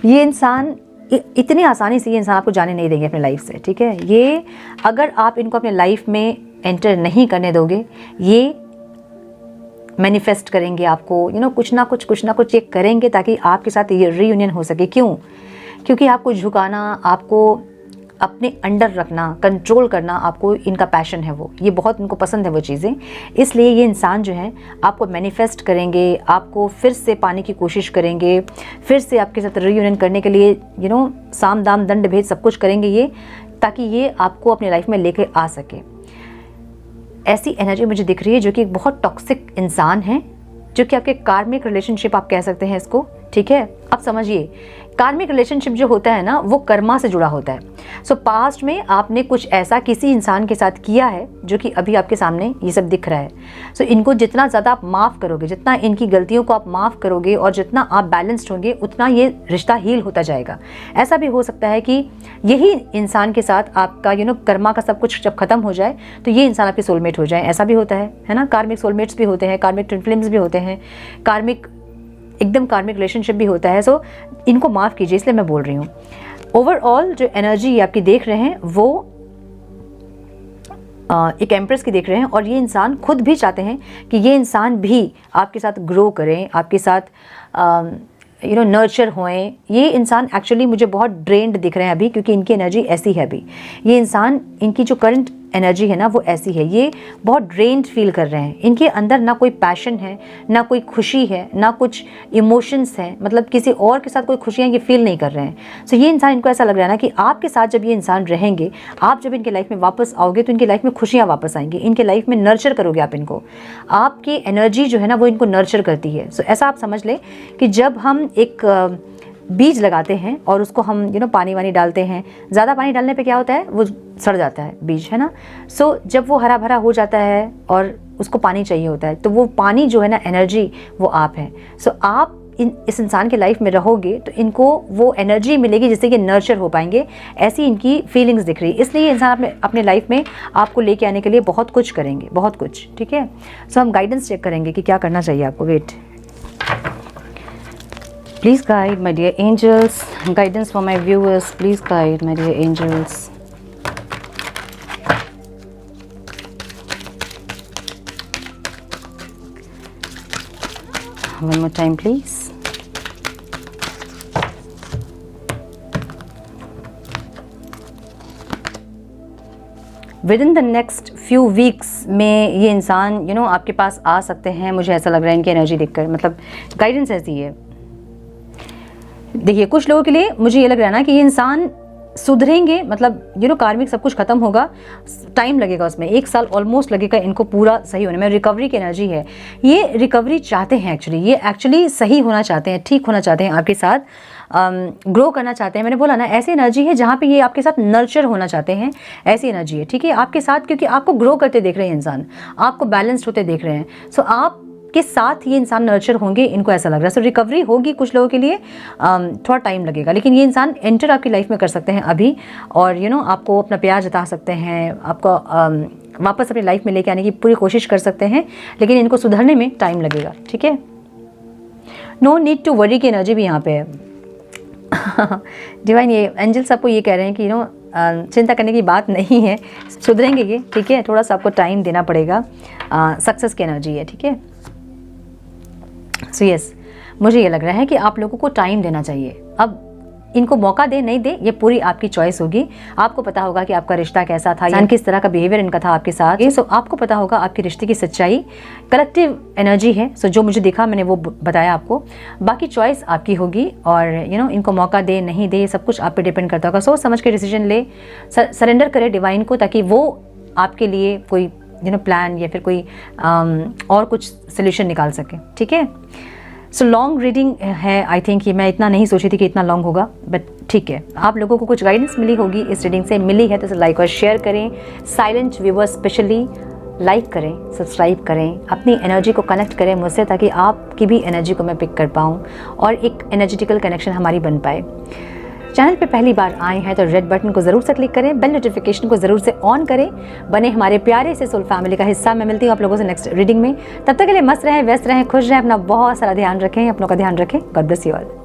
ये इंसान इतनी आसानी से ये इंसान आपको जाने नहीं देंगे अपने लाइफ से, ठीक है। ये अगर आप इनको अपने लाइफ में एंटर नहीं करने दोगे, ये मैनिफेस्ट करेंगे आपको, कुछ ना कुछ ये करेंगे ताकि आपके साथ ये रीयूनियन हो सके। क्यों? क्योंकि आपको झुकाना, आपको अपने अंडर रखना, कंट्रोल करना आपको इनका पैशन है, वो ये बहुत इनको पसंद है वो चीज़ें। इसलिए ये इंसान जो है आपको मैनिफेस्ट करेंगे, आपको फिर से पाने की कोशिश करेंगे, फिर से आपके साथ रियूनियन करने के लिए साम दाम दंड भेद सब कुछ करेंगे ये, ताकि ये आपको अपनी लाइफ में लेके आ सके। ऐसी एनर्जी मुझे दिख रही है जो कि एक बहुत टॉक्सिक इंसान है, जो कि आपके कार्मिक रिलेशनशिप आप कह सकते हैं इसको, ठीक है। अब समझिए, कार्मिक रिलेशनशिप जो होता है ना वो कर्मा से जुड़ा होता है। सो पास्ट में आपने कुछ ऐसा किसी इंसान के साथ किया है जो कि अभी आपके सामने ये सब दिख रहा है। सो इनको जितना ज़्यादा आप माफ़ करोगे, जितना इनकी गलतियों को आप माफ़ करोगे और जितना आप बैलेंस्ड होंगे, उतना ये रिश्ता हील होता जाएगा। ऐसा भी हो सकता है कि यही इंसान के साथ आपका कर्मा का सब कुछ जब खत्म हो जाए तो ये इंसान आपके सोलमेट हो जाए, ऐसा भी होता है ना। कार्मिक सोलमेट्स भी होते हैं, कार्मिक ट्विन फ्लेम्स भी होते हैं, एकदम कार्मिक रिलेशनशिप भी होता है। सो इनको माफ़ कीजिए, इसलिए मैं बोल रही हूँ। ओवरऑल जो एनर्जी आपकी देख रहे हैं वो एक एम्प्रेस की देख रहे हैं, और ये इंसान खुद भी चाहते हैं कि ये इंसान भी आपके साथ ग्रो करें, आपके साथ नर्चर होएं। ये इंसान एक्चुअली मुझे बहुत ड्रेन्ड दिख रहे हैं अभी, क्योंकि इनकी एनर्जी ऐसी है अभी। ये इंसान, इनकी जो करंट एनर्जी है ना वो ऐसी है, ये बहुत ड्रेन्ड फील कर रहे हैं। इनके अंदर ना कोई पैशन है, ना कोई खुशी है, ना कुछ इमोशंस हैं, मतलब किसी और के साथ कोई खुशियाँ ये फील नहीं कर रहे हैं। सो ये इंसान, इनको ऐसा लग रहा है ना कि आपके साथ जब ये इंसान रहेंगे, आप जब इनके लाइफ में वापस आओगे तो इनकी लाइफ में खुशियाँ वापस आएंगी, इनके लाइफ में नर्चर करोगे आप इनको, आपकी एनर्जी जो है ना वो इनको नर्चर करती है। सो ऐसा आप समझ लें कि जब हम एक बीज लगाते हैं और उसको हम पानी वानी डालते हैं, ज़्यादा पानी डालने पे क्या होता है, वो सड़ जाता है बीज, है ना। सो जब वो हरा भरा हो जाता है और उसको पानी चाहिए होता है, तो वो पानी जो है ना, एनर्जी, वो आप हैं। सो आप इस इंसान के लाइफ में रहोगे तो इनको वो एनर्जी मिलेगी जिससे कि नर्चर हो पाएंगे, ऐसी इनकी फीलिंग्स दिख रही है। इसलिए ये इंसान अपने लाइफ में आपको लेके आने के लिए बहुत कुछ करेंगे, बहुत कुछ, ठीक है। सो हम गाइडेंस चेक करेंगे कि क्या करना चाहिए आपको। Wait, please guide my dear angels, guidance for my viewers, please guide my dear angels. One more time please. With in the next few weeks में ये इंसान आपके पास आ सकते हैं, मुझे ऐसा लग रहा है इनकी एनर्जी देखकर, मतलब गाइडेंस ऐसी है। देखिए, कुछ लोगों के लिए मुझे ये लग रहा है ना कि ये इंसान सुधरेंगे, मतलब कार्मिक सब कुछ खत्म होगा, टाइम लगेगा उसमें, 1 साल ऑलमोस्ट लगेगा इनको पूरा सही होने में। रिकवरी की एनर्जी है, ये रिकवरी चाहते हैं एक्चुअली, ये एक्चुअली सही होना चाहते हैं, ठीक होना चाहते हैं, आपके साथ ग्रो करना चाहते हैं। मैंने बोला ना, ऐसी एनर्जी है जहाँ पे ये आपके साथ नर्चर होना चाहते हैं, ऐसी एनर्जी है, ठीक है, आपके साथ, क्योंकि आपको ग्रो करते देख रहे हैं इंसान, आपको बैलेंस्ड होते देख रहे हैं। सो आप के साथ ये इंसान नर्चर होंगे, इनको ऐसा लग रहा है। सो रिकवरी होगी कुछ लोगों के लिए, थोड़ा टाइम लगेगा, लेकिन ये इंसान एंटर आपकी लाइफ में कर सकते हैं अभी, और आपको अपना प्यार जता सकते हैं, आपको वापस अपनी लाइफ में लेके आने की पूरी कोशिश कर सकते हैं, लेकिन इनको सुधरने में टाइम लगेगा, ठीक है। नो नीड टू वरी की एनर्जी भी यहाँ पे है। डिवाइन, ये एंजल्स आपको ये कह रहे हैं कि चिंता करने की बात नहीं है, सुधरेंगे ये, ठीक है, थोड़ा सा आपको टाइम देना पड़ेगा। सक्सेस की एनर्जी है, ठीक है। सो यस, मुझे ये लग रहा है कि आप लोगों को टाइम देना चाहिए। अब इनको मौका दे नहीं दे, ये पूरी आपकी चॉइस होगी। आपको पता होगा कि आपका रिश्ता कैसा था, या किस तरह का बिहेवियर इनका था आपके साथ। सो आपको पता होगा आपके रिश्ते की सच्चाई, कलेक्टिव एनर्जी है। सो जो मुझे दिखा मैंने वो बताया आपको, बाकी चॉइस आपकी होगी। और इनको मौका दे नहीं दे, सब कुछ आप पे डिपेंड करता होगा। सोच समझ के डिसीजन ले, सरेंडर करे डिवाइन को, ताकि वो आपके लिए कोई प्लान या फिर कोई और कुछ सोल्यूशन निकाल सके, ठीक है। सो लॉन्ग रीडिंग है, आई थिंक ये मैं इतना नहीं सोची थी कि इतना लॉन्ग होगा, बट ठीक है, आप लोगों को कुछ गाइडेंस मिली होगी इस रीडिंग से, मिली है तो इसे लाइक और शेयर करें। साइलेंट व्यूवर्स स्पेशली लाइक करें, सब्सक्राइब करें, अपनी एनर्जी को कनेक्ट करें मुझसे, ताकि आपकी भी एनर्जी को मैं पिक कर पाऊँ और एक एनर्जेटिकल कनेक्शन हमारी बन पाए। चैनल पे पहली बार आए हैं तो रेड बटन को ज़रूर से क्लिक करें, बेल नोटिफिकेशन को ज़रूर से ऑन करें, बने हमारे प्यारे से सोल फैमिली का हिस्सा। मैं मिलती हूँ आप लोगों से नेक्स्ट रीडिंग में। तब तक के लिए मस्त रहें, व्यस्त रहें, खुश रहें, अपना बहुत सारा ध्यान रखें, अपनों का ध्यान रखें। God bless you all.